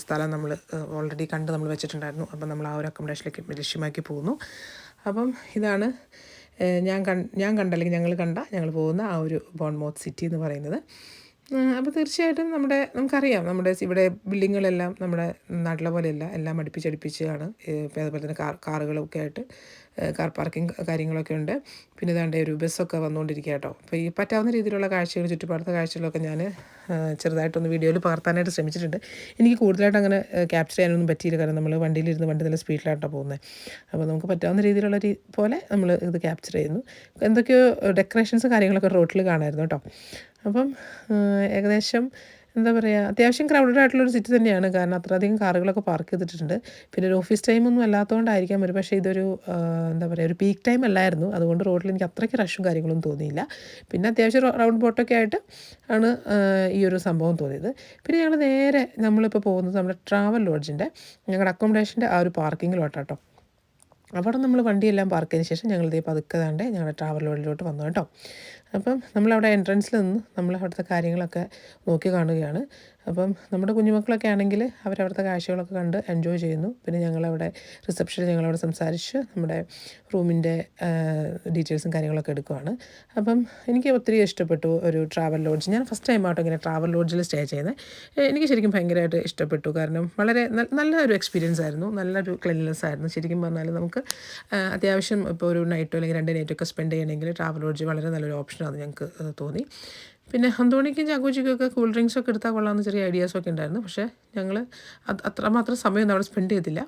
സ്ഥലം നമ്മൾ ഓൾറെഡി കണ്ട് നമ്മൾ വെച്ചിട്ടുണ്ടായിരുന്നു. അപ്പം നമ്മൾ ആ ഒരു അക്കോമഡേഷനിലേക്ക് ലക്ഷ്യമാക്കി പോകുന്നു. അപ്പം ഇതാണ് ഞാൻ കണ്ട അല്ലെങ്കിൽ ഞങ്ങൾ പോകുന്ന ആ ഒരു ബോൺമൗത്ത് സിറ്റി എന്ന് പറയുന്നത്. അപ്പോൾ തീർച്ചയായിട്ടും നമുക്കറിയാം നമ്മുടെ ഇവിടെ ബിൽഡിങ്ങുകളെല്ലാം നമ്മുടെ നാട്ടിലെ പോലെയല്ല, എല്ലാം അടുപ്പിച്ചടുപ്പിച്ചാണ്. ഇപ്പോൾ അതുപോലെ തന്നെ കാറുകളൊക്കെ ആയിട്ട് കാർ പാർക്കിംഗ് കാര്യങ്ങളൊക്കെ ഉണ്ട്. പിന്നെ ഇതാണ്ട് ഒരു ബസ്സൊക്കെ വന്നുകൊണ്ടിരിക്കുക കേട്ടോ. അപ്പോൾ ഈ പറ്റാവുന്ന രീതിയിലുള്ള കാഴ്ചകൾ, ചുറ്റുപാടത്തെ കാഴ്ചകളൊക്കെ ഞാൻ ചെറുതായിട്ടൊന്ന് വീഡിയോയിൽ പകർത്താനായിട്ട് ശ്രമിച്ചിട്ടുണ്ട്. എനിക്ക് കൂടുതലായിട്ട് അങ്ങനെ ക്യാപ്ചർ ചെയ്യാനൊന്നും പറ്റിയില്ല. കാരണം നമ്മൾ വണ്ടിയിലിരുന്ന് വണ്ടി നല്ല സ്പീഡിലായിട്ടാണ് പോകുന്നത്. അപ്പോൾ നമുക്ക് പറ്റാവുന്ന രീതിയിലുള്ള പോലെ നമ്മൾ ഇത് ക്യാപ്ചർ ചെയ്യുന്നു. എന്തൊക്കെയോ ഡെക്കറേഷൻസ് കാര്യങ്ങളൊക്കെ റോട്ടിൽ കാണാമായിരുന്നു കേട്ടോ. അപ്പം ഏകദേശം എന്താ പറയുക അത്യാവശ്യം ക്രൗഡഡ് ആയിട്ടുള്ളൊരു സിറ്റി തന്നെയാണ്. കാരണം അത്രയധികം കാറുകളൊക്കെ പാർക്ക് ചെയ്തിട്ടുണ്ട്. പിന്നെ ഒരു ഓഫീസ് ടൈമൊന്നും അല്ലാത്തതുകൊണ്ടായിരിക്കാം ഒരു പക്ഷേ ഇതൊരു എന്താ പറയുക ഒരു പീക്ക് ടൈം അല്ലായിരുന്നു. അതുകൊണ്ട് റോഡിൽ എനിക്ക് അത്രയ്ക്ക് റഷും കാര്യങ്ങളൊന്നും തോന്നിയില്ല. പിന്നെ അത്യാവശ്യം റൗണ്ട് ബോട്ടൊക്കെ ആയിട്ട് ആണ് ഈ ഒരു സംഭവം തോന്നിയത്. പിന്നെ ഞങ്ങൾ നേരെ നമ്മളിപ്പോൾ പോകുന്നത് നമ്മുടെ ട്രാവൽ ലോഡ്ജിൻ്റെ ഞങ്ങളുടെ അക്കോമഡേഷൻ്റെ ആ ഒരു പാർക്കിങ്ങിലോട്ടാട്ടോ. അവിടെ നമ്മൾ വണ്ടിയെല്ലാം പാർക്ക് ചെയ്തതിന് ശേഷം ഞങ്ങൾ ഇതേ പതുക്കെ ഞങ്ങളുടെ ട്രാവൽ ലോഡിലോട്ട് വന്നു കേട്ടോ. അപ്പം നമ്മളവിടെ എൻട്രൻസിൽ നിന്ന് നമ്മൾ അവിടുത്തെ കാര്യങ്ങളൊക്കെ നോക്കി കാണുകയാണ്. അപ്പം നമ്മുടെ കുഞ്ഞുമക്കളൊക്കെ ആണെങ്കിൽ അവരവിടുത്തെ കാഴ്ചകളൊക്കെ കണ്ട് എൻജോയ് ചെയ്യുന്നു. പിന്നെ ഞങ്ങളവിടെ റിസപ്ഷനിൽ ഞങ്ങളവിടെ സംസാരിച്ച് നമ്മുടെ റൂമിൻ്റെ ഡീറ്റെയിൽസും കാര്യങ്ങളൊക്കെ എടുക്കുവാണ്. അപ്പം എനിക്ക് ഒത്തിരി ഇഷ്ടപ്പെട്ടു ഒരു ട്രാവൽ ലോഡ്ജ്. ഞാൻ ഫസ്റ്റ് ടൈം ആട്ടോ ഇങ്ങനെ ട്രാവൽ ലോഡ്ജിൽ സ്റ്റേ ചെയ്യുന്നത്. എനിക്ക് ശരിക്കും ഭയങ്കരമായിട്ട് ഇഷ്ടപ്പെട്ടു. കാരണം വളരെ നല്ലൊരു എക്സ്പീരിയൻസ് ആയിരുന്നു. നല്ലൊരു ക്ലീൻനെസ് ആയിരുന്നു. ശരിക്കും പറഞ്ഞാൽ നമുക്ക് അത്യാവശ്യം ഇപ്പോൾ ഒരു നൈറ്റോ അല്ലെങ്കിൽ 2 നൈറ്റൊക്കെ സ്പെൻഡ് ചെയ്യണമെങ്കിൽ ട്രാവൽ ലോഡ്ജ് വളരെ നല്ലൊരു ഓപ്ഷനാണ് ഞങ്ങൾക്ക് തോന്നി. പിന്നെ അന്തോണിക്കും ചാക്കോച്ചിക്കൊക്കെ കൂൾ ഡ്രിങ്ക്സൊക്കെ എടുത്താൽ കൊള്ളാമെന്ന് ചെറിയ ഐഡിയാസൊക്കെ ഉണ്ടായിരുന്നു. പക്ഷേ ഞങ്ങൾ അത്രമാത്രം സമയമൊന്നും അവിടെ സ്പെൻഡ് ചെയ്തില്ല.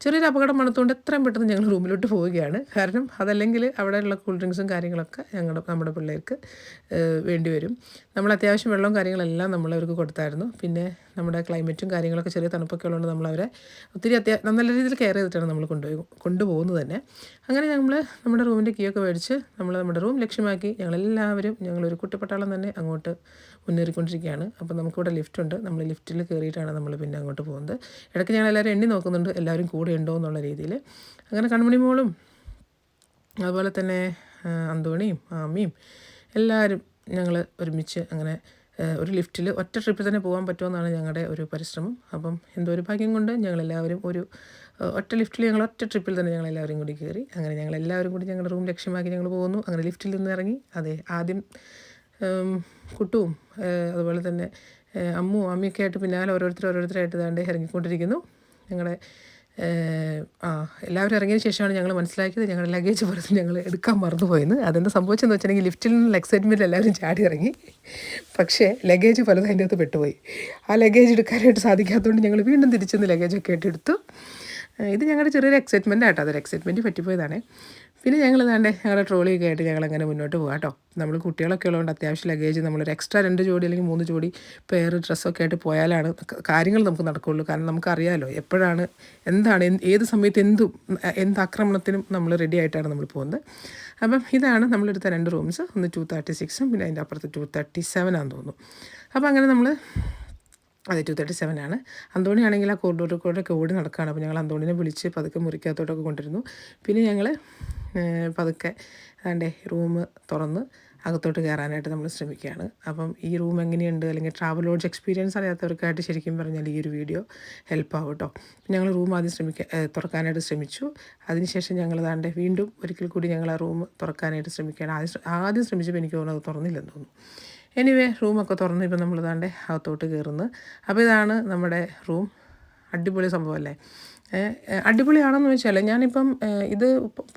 ചെറിയൊരു അപകടം മണത്തുകൊണ്ട് എത്രയും പെട്ടെന്ന് ഞങ്ങൾ റൂമിലോട്ട് പോവുകയാണ്. കാരണം അതല്ലെങ്കിൽ അവിടെയുള്ള കൂൾ ഡ്രിങ്ക്സും കാര്യങ്ങളൊക്കെ നമ്മുടെ പിള്ളേർക്ക് വേണ്ടി വരും. നമ്മൾ അത്യാവശ്യം വെള്ളവും കാര്യങ്ങളെല്ലാം നമ്മളവർക്ക് കൊടുത്തായിരുന്നു. പിന്നെ നമ്മുടെ ക്ലൈമറ്റും കാര്യങ്ങളൊക്കെ ചെറിയ തണുപ്പൊക്കെ ഉള്ളതുകൊണ്ട് നമ്മളവരെ ഒത്തിരി നല്ല രീതിയിൽ കെയർ ചെയ്തിട്ടാണ് നമ്മൾ കൊണ്ടുപോകുന്നത് തന്നെ. അങ്ങനെ നമ്മുടെ റൂമിൻ്റെ കീ ഒക്കെ മേടിച്ച് നമ്മുടെ റൂം ലക്ഷ്യമാക്കി ഞങ്ങളൊരു കുട്ടിപ്പട്ടാളം തന്നെ അങ്ങോട്ട് മുന്നേറിക്കൊണ്ടിരിക്കുകയാണ്. അപ്പോൾ നമുക്കിവിടെ ലിഫ്റ്റുണ്ട്. നമ്മൾ ലിഫ്റ്റിൽ കയറിയിട്ടാണ് നമ്മൾ പിന്നെ അങ്ങോട്ട് പോകുന്നത്. ഇടയ്ക്ക് ഞങ്ങളെല്ലാവരും എണ്ണി നോക്കുന്നുണ്ട്, എല്ലാവരും കൂടെ ഉണ്ടോ എന്നുള്ള രീതിയിൽ. അങ്ങനെ കൺമണി മോളും അതുപോലെ തന്നെ അന്തോണിയും ആമിയും എല്ലാവരും ഞങ്ങൾ ഒരുമിച്ച് അങ്ങനെ ഒരു ലിഫ്റ്റിൽ ഒറ്റ ട്രിപ്പിൽ തന്നെ പോകാൻ പറ്റുമെന്നാണ് ഞങ്ങളുടെ ഒരു പരിശ്രമം. അപ്പം എന്തോ ഒരു ഭാഗ്യം കൊണ്ട് ഞങ്ങളെല്ലാവരും ഒറ്റ ലിഫ്റ്റിൽ ഒറ്റ ട്രിപ്പിൽ തന്നെ ഞങ്ങളെല്ലാവരും കൂടി കയറി. അങ്ങനെ ഞങ്ങളെല്ലാവരും കൂടി ഞങ്ങളുടെ റൂം ലക്ഷ്യമാക്കി ഞങ്ങൾ പോകുന്നു. അങ്ങനെ ലിഫ്റ്റിൽ നിന്ന് ഇറങ്ങി. അതെ, ആദ്യം കുട്ടുവും അതുപോലെ തന്നെ അമ്മയൊക്കെ ആയിട്ട് പിന്നാലെ ഓരോരുത്തരായിട്ട് ദാണ്ട് ഇറങ്ങിക്കൊണ്ടിരിക്കുന്നു. ഞങ്ങളുടെ എല്ലാവരും ഇറങ്ങിയതിന് ശേഷമാണ് ഞങ്ങൾ മനസ്സിലാക്കിയത് ഞങ്ങളുടെ ലഗേജ് പലതും ഞങ്ങൾ എടുക്കാൻ മറന്നുപോയെന്ന്. അതെന്താ സംഭവിച്ചതെന്ന് വെച്ചിട്ടുണ്ടെങ്കിൽ ലിഫ്റ്റിൽ നിന്നുള്ള എക്സൈറ്റ്മെൻറ്റിൽ എല്ലാവരും ചാടി ഇറങ്ങി. പക്ഷേ ലഗേജ് പലതും അതിൻ്റെ അകത്ത് പെട്ടുപോയി. ആ ലഗേജ് എടുക്കാനായിട്ട് സാധിക്കാത്തതുകൊണ്ട് ഞങ്ങൾ വീണ്ടും തിരിച്ചൊന്ന് ലഗേജൊക്കെ ആയിട്ട് എടുത്തു. ഇത് ഞങ്ങളുടെ ചെറിയൊരു എക്സൈറ്റ്മെൻ്റ് ആട്ടോ, അതൊരു എക്സൈറ്റ്മെൻറ്റ് പറ്റിപ്പോയതാണ്. പിന്നെ ഞങ്ങളുടെ ട്രോളിയൊക്കെ ആയിട്ട് ഞങ്ങളങ്ങനെ മുന്നോട്ട് പോകാം കേട്ടോ. നമ്മൾ കുട്ടികളൊക്കെ ഉള്ളതുകൊണ്ട് അത്യാവശ്യം ലഗേജ് നമ്മളൊരു എക്സ്ട്രാ 2 ജോഡി അല്ലെങ്കിൽ 3 ജോഡി പെയർ ഡ്രസ്സൊക്കെ ആയിട്ട് പോയാലാണ് കാര്യങ്ങൾ നമുക്ക് നടക്കുകയുള്ളൂ. കാരണം നമുക്കറിയാമല്ലോ എപ്പോഴാണ് ഏത് സമയത്ത് എന്ത് ആക്രമണത്തിനും നമ്മൾ റെഡി ആയിട്ടാണ് നമ്മൾ പോകുന്നത്. അപ്പം ഇതാണ് നമ്മളെടുത്ത 2 റൂംസ്. ഒന്ന് 236 പിന്നെ അതിൻ്റെ അപ്പുറത്ത് 237 ആണെന്ന് തോന്നുന്നു. അപ്പോൾ അങ്ങനെ അതെ 237 അന്തോണിയാണെങ്കിൽ ആ കോറിഡോറിലൂടെയൊക്കെ ഓടി നടക്കുകയാണ്. അപ്പോൾ ഞങ്ങൾ അന്തോണിനെ വിളിച്ച് പതുക്കെ മുറിക്കകത്തോട്ടൊക്കെ കൊണ്ടിരുന്നു. പിന്നെ ഞങ്ങൾ പതുക്കെ റൂം തുറന്ന് അകത്തോട്ട് കയറാനായിട്ട് നമ്മൾ ശ്രമിക്കുകയാണ്. അപ്പം ഈ റൂം എങ്ങനെയുണ്ട് അല്ലെങ്കിൽ ട്രാവൽ ലോഡ്ജ് എക്സ്പീരിയൻസ് അറിയാത്തവർക്കായിട്ട് ശരിക്കും പറഞ്ഞാൽ ഈ ഒരു വീഡിയോ ഹെൽപ്പാവും കേട്ടോ. ഞങ്ങൾ റൂം ആദ്യം തുറക്കാനായിട്ട് ശ്രമിച്ചു. അതിനുശേഷം ഞങ്ങൾ വീണ്ടും ഒരിക്കൽ കൂടി ഞങ്ങൾ ആ റൂം തുറക്കാനായിട്ട് ശ്രമിക്കുകയാണ്. ആദ്യം ശ്രമിച്ചപ്പോൾ എനിക്ക് തോന്നുന്നു അത് തുറന്നില്ലെന്ന് തോന്നുന്നു. എനിവേ റൂമൊക്കെ തുറന്ന് ഇപ്പോൾ നമ്മൾ അകത്തോട്ട് കയറുന്നു. അപ്പോൾ ഇതാണ് നമ്മുടെ റൂം. അടിപൊളി സംഭവമല്ലേ? അടിപൊളിയാണെന്ന് വെച്ചാൽ ഞാനിപ്പം ഇത്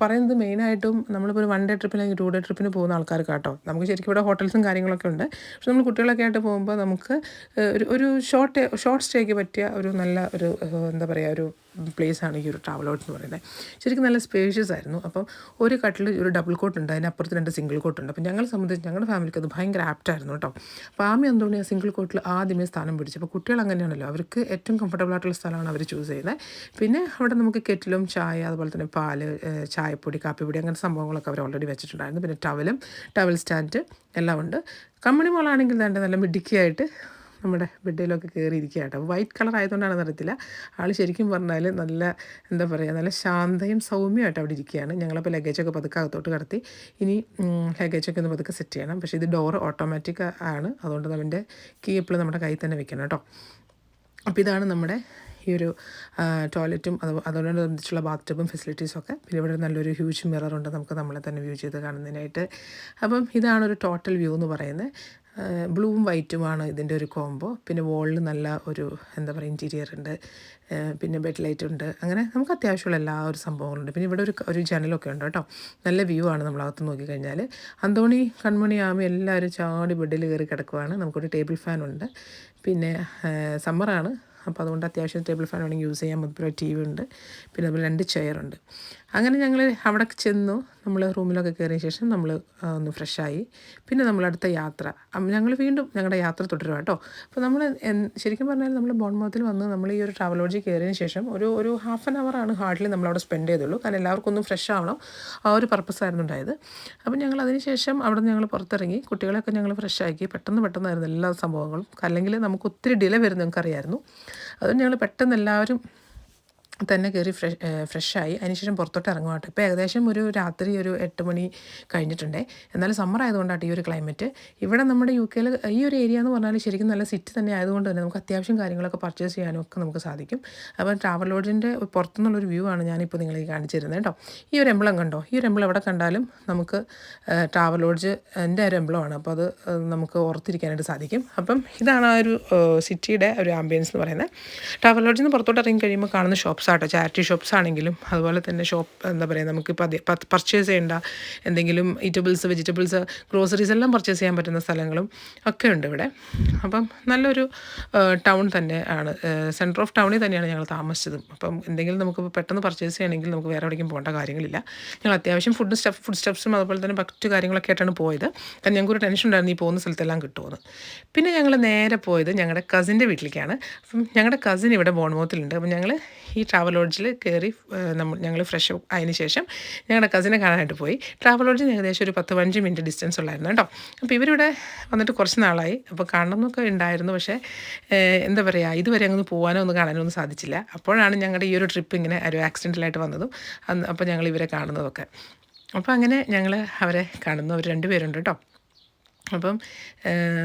പറയുന്നത് മെയിനായിട്ടും നമ്മളിപ്പോൾ ഒരു 1 ഡേ ട്രിപ്പിന് അല്ലെങ്കിൽ 2 ഡേ ട്രിപ്പിന് പോകുന്ന ആൾക്കാർക്ക് കേട്ടോ. നമുക്ക് ശരിക്കും ഇവിടെ ഹോട്ടൽസും കാര്യങ്ങളൊക്കെ ഉണ്ട്. പക്ഷെ നമ്മൾ കുട്ടികളൊക്കെ ആയിട്ട് പോകുമ്പോൾ നമുക്ക് ഒരു ഷോർട്ട് സ്റ്റേക്ക് പറ്റിയ ഒരു നല്ല ഒരു എന്താ പറയുക ഒരു പ്ലേസാണ് ഈ ഒരു ട്രാവൽ ലോഡ്ജ് എന്ന് പറയുന്നത്. ശരിക്കും നല്ല സ്പേഷ്യസ് ആയിരുന്നു. അപ്പം ഒരു കട്ടിൽ ഒരു ഡബിൾ കോട്ട് ഉണ്ട്, അതിനപ്പുറത്ത് 2 സിംഗിൾ കോട്ടുണ്ട്. അപ്പം ഞങ്ങളുടെ ഫാമിലിക്ക് അത് ഭയങ്കര ആപ്റ്റായിരുന്നു കേട്ടോ. അപ്പോൾ ആമി അന്തോണി ആ സിംഗിൾ കോട്ടിൽ ആദ്യമേ സ്ഥാനം പിടിച്ചു. അപ്പോൾ കുട്ടികൾ അങ്ങനെയാണല്ലോ, അവർക്ക് ഏറ്റവും കംഫർട്ടബിൾ ആയിട്ടുള്ള സ്ഥലമാണ് അവർ ചൂസ് ചെയ്യുന്നത്. പിന്നെ അവിടെ നമുക്ക് കെറ്റിലും ചായ അതുപോലെ തന്നെ പാല്, ചായപ്പൊടി, കാപ്പിപ്പൊടി അങ്ങനെ സംഭവങ്ങളൊക്കെ അവർ ഓൾറെഡി വെച്ചിട്ടുണ്ടായിരുന്നു. പിന്നെ ടവൽ സ്റ്റാൻഡ് എല്ലാം ഉണ്ട്. കമ്പനി മോളാണെങ്കിൽ നല്ല മിടുക്കിയായിട്ട് നമ്മുടെ ബെഡിലൊക്കെ കയറിയിരിക്കുക കേട്ടോ. വൈറ്റ് കളർ ആയതുകൊണ്ടാണെന്ന് അറിയത്തില്ല, ആൾ ശരിക്കും പറഞ്ഞാൽ നല്ല എന്താ പറയുക നല്ല ശാന്തയും സൗമ്യമായിട്ട് അവിടെ ഇരിക്കുകയാണ്. ഞങ്ങളപ്പോൾ ലഗേജൊക്കെ പതുക്കെ അകത്തോട്ട് കടത്തി. ഇനി ലഗേജൊക്കെ ഒന്ന് പതുക്കെ സെറ്റ് ചെയ്യണം. പക്ഷേ ഇത് ഡോറ് ഓട്ടോമാറ്റിക് ആണ്, അതുകൊണ്ട് നമ്മുടെ കീ എപ്പോഴും നമ്മുടെ കയ്യിൽ തന്നെ വെക്കണം കേട്ടോ. അപ്പോൾ ഇതാണ് നമ്മുടെ ഈ ഒരു ടോയ്ലറ്റും അതോടനുബന്ധിച്ചുള്ള ബാത്ത് ടബും ഫെസിലിറ്റീസൊക്കെ. പിന്നെ ഇവിടെ നല്ലൊരു ഹ്യൂജ് മിററുണ്ട് നമുക്ക് നമ്മളെ തന്നെ വ്യൂ ചെയ്ത് കാണുന്നതിനായിട്ട്. അപ്പം ഇതാണൊരു ടോട്ടൽ വ്യൂ എന്ന് പറയുന്നത്. ബ്ലൂവും വൈറ്റുമാണ് ഇതിൻ്റെ ഒരു കോംബോ. പിന്നെ വോളിൽ നല്ല ഒരു എന്താ പറയുക ഇൻറ്റീരിയർ ഉണ്ട്. പിന്നെ ബെഡ് ലൈറ്റ് ഉണ്ട്. അങ്ങനെ നമുക്ക് അത്യാവശ്യമുള്ള എല്ലാ ഒരു സംഭവങ്ങളുണ്ട്. പിന്നെ ഇവിടെ ഒരു ജനലൊക്കെ ഉണ്ട് കേട്ടോ. നല്ല വ്യൂ ആണ് നമ്മളകത്ത് നോക്കിക്കഴിഞ്ഞാൽ. അന്തോണി, കൺമണി, ആമി എല്ലാവരും ചാടി ബെഡിൽ കയറി കിടക്കുവാണ്. നമുക്കൊരു ടേബിൾ ഫാനുണ്ട്. പിന്നെ സമ്മറാണ്, അപ്പോൾ അതുകൊണ്ട് അത്യാവശ്യം ടേബിൾ ഫാൻ വേണമെങ്കിൽ യൂസ് ചെയ്യാൻ. മുൻപിൽ ടി വി ഉണ്ട്. പിന്നെ അതുപോലെ 2 ചെയറുണ്ട്. അങ്ങനെ ഞങ്ങൾ അവിടെ ചെന്നു. നമ്മൾ റൂമിലൊക്കെ കയറിയ ശേഷം നമ്മൾ ഒന്ന് ഫ്രഷായി. പിന്നെ നമ്മളടുത്ത യാത്ര ഞങ്ങൾ വീണ്ടും ഞങ്ങളുടെ യാത്ര തുടരുക കേട്ടോ. അപ്പോൾ നമ്മൾ ശരിക്കും പറഞ്ഞാൽ നമ്മൾ ബോൺമൗത്തിൽ വന്ന് നമ്മൾ ഈ ഒരു ട്രാവൽ ലോഡ്ജിൽ കയറിയതിന് ശേഷം ഒരു ഹാഫ് ആൻ അവർ ആണ് ഹാർഡ്ലി നമ്മളവിടെ സ്പെൻഡ് ചെയ്തുള്ളൂ. കാരണം എല്ലാവർക്കും ഒന്ന് ഫ്രഷ് ആവണം, ആ ഒരു പർപ്പസായിരുന്നു ഉണ്ടായത്. അപ്പം ഞങ്ങൾ അതിന് ശേഷം അവിടെ നിന്ന് ഞങ്ങൾ പുറത്തിറങ്ങി. കുട്ടികളെയൊക്കെ ഞങ്ങൾ ഫ്രഷാക്കി. പെട്ടെന്നായിരുന്നു എല്ലാ സംഭവങ്ങളും. അല്ലെങ്കിൽ നമുക്ക് ഒത്തിരി ഡിലേ വരും ഞങ്ങൾക്കറിയായിരുന്നു. അതുകൊണ്ട് ഞങ്ങൾ പെട്ടെന്ന് എല്ലാവരും തന്നെ കയറി ഫ്രഷായി. അതിനുശേഷം പുറത്തോട്ട് ഇറങ്ങുവാട്ടോ. ഇപ്പോൾ ഏകദേശം രാത്രി 8 മണി കഴിഞ്ഞിട്ടുണ്ട്. എന്നാലും സമ്മർ ആയതുകൊണ്ടാണ് ഈ ഒരു ക്ലൈമറ്റ്. ഇവിടെ നമ്മുടെ UK ഈ ഒരു ഏരിയ എന്ന് പറഞ്ഞാൽ ശരിക്കും നല്ല സിറ്റി തന്നെ ആയതുകൊണ്ട് തന്നെ നമുക്ക് അത്യാവശ്യം കാര്യങ്ങളൊക്കെ പർച്ചേസ് ചെയ്യാനും ഒക്കെ നമുക്ക് സാധിക്കും. അപ്പം ട്രാവൽ ലോഡ്ജിൻ്റെ പുറത്തുനിന്നുള്ളൊരു വ്യൂ ആണ് ഞാനിപ്പോൾ നിങ്ങളെ കാണിച്ചു തരുന്നത് കേട്ടോ. ഈ ഒരു എംബ്ലം കണ്ടോ? ഈ ഒരു എംബ്ലം എവിടെ കണ്ടാലും നമുക്ക് ട്രാവൽ ലോഡ്ജിൻ്റെ ഒരു എംബ്ലമാണ്. അപ്പോൾ അത് നമുക്ക് ഓർത്തിരിക്കാനായിട്ട് സാധിക്കും. അപ്പം ഇതാണ് ആ ഒരു സിറ്റിയുടെ ഒരു ആംബിയൻസ് എന്ന് പറയുന്നത്. ട്രാവൽ ലോഡ്ജിൽ നിന്ന് പുറത്തോട്ട് ഇറങ്ങി കഴിയുമ്പോൾ കാണുന്ന ഷോപ്സ് ഷോപ്പ്സാട്ടോ, ചാരിറ്റി ഷോപ്പ്സ് ആണെങ്കിലും അതുപോലെ തന്നെ എന്താ പറയുക, നമുക്കിപ്പോൾ പർച്ചേസ് ചെയ്യേണ്ട എന്തെങ്കിലും ഈറ്റബിൾസ്, വെജിറ്റബിൾസ്, ഗ്രോസറീസ് എല്ലാം പർച്ചേസ് ചെയ്യാൻ പറ്റുന്ന സ്ഥലങ്ങളും ഒക്കെ ഉണ്ട് ഇവിടെ. അപ്പം നല്ലൊരു ടൗൺ തന്നെ ആണ്, സെൻറ്റർ ഓഫ് ടൗണിൽ തന്നെയാണ് ഞങ്ങൾ താമസിച്ചതും. അപ്പം എന്തെങ്കിലും നമുക്ക് പെട്ടെന്ന് പർച്ചേസ് ചെയ്യണമെങ്കിൽ നമുക്ക് വേറെ എവിടേക്കും പോകേണ്ട കാര്യങ്ങളില്ല. ഞങ്ങൾ അത്യാവശ്യം ഫുഡ് സ്റ്റെപ്സും അതുപോലെ തന്നെ മറ്റു കാര്യങ്ങളൊക്കെ ആയിട്ടാണ് പോയത്. കാരണം ഞങ്ങൾക്കൊരു ടെൻഷൻ ഉണ്ടായിരുന്നു ഈ പോകുന്ന സ്ഥലത്തെല്ലാം കിട്ടുമെന്ന്. പിന്നെ ഞങ്ങൾ നേരെ പോയത് ഞങ്ങളുടെ കസിൻ്റെ വീട്ടിലേക്കാണ്. അപ്പം ഞങ്ങളുടെ കസിൻ ഇവിടെ ബോൺമൗത്തിലുണ്ട്. അപ്പം ഞങ്ങൾ ഈ ട്രാവൽ ലോഡ്ജിൽ കയറി ഞങ്ങൾ ഫ്രഷ് ആയതിനു ശേഷം ഞങ്ങളുടെ കസിനെ കാണാനായിട്ട് പോയി. ട്രാവൽ ലോഡ്ജിൽ ഏകദേശം ഒരു 10-15 മിനിറ്റ് ഡിസ്റ്റൻസ് ഉള്ളായിരുന്നു കേട്ടോ. അപ്പോൾ ഇവരിവിടെ വന്നിട്ട് കുറച്ച് നാളായി. അപ്പോൾ കാണണമെന്നൊക്കെ ഉണ്ടായിരുന്നു, പക്ഷേ എന്താ പറയുക, ഇതുവരെ അങ്ങ് പോകാനോ ഒന്ന് കാണാനോ ഒന്നും സാധിച്ചില്ല. അപ്പോഴാണ് ഞങ്ങളുടെ ഈ ഒരു ട്രിപ്പ് ഇങ്ങനെ ഒരു ആക്സിഡൻ്റലായിട്ട് വന്നതും അപ്പോൾ ഞങ്ങൾ ഇവരെ കാണുന്നതൊക്കെ. അപ്പോൾ അങ്ങനെ ഞങ്ങൾ അവരെ കാണുന്നു. അവർ 2 പേരുണ്ട് കേട്ടോ. അപ്പം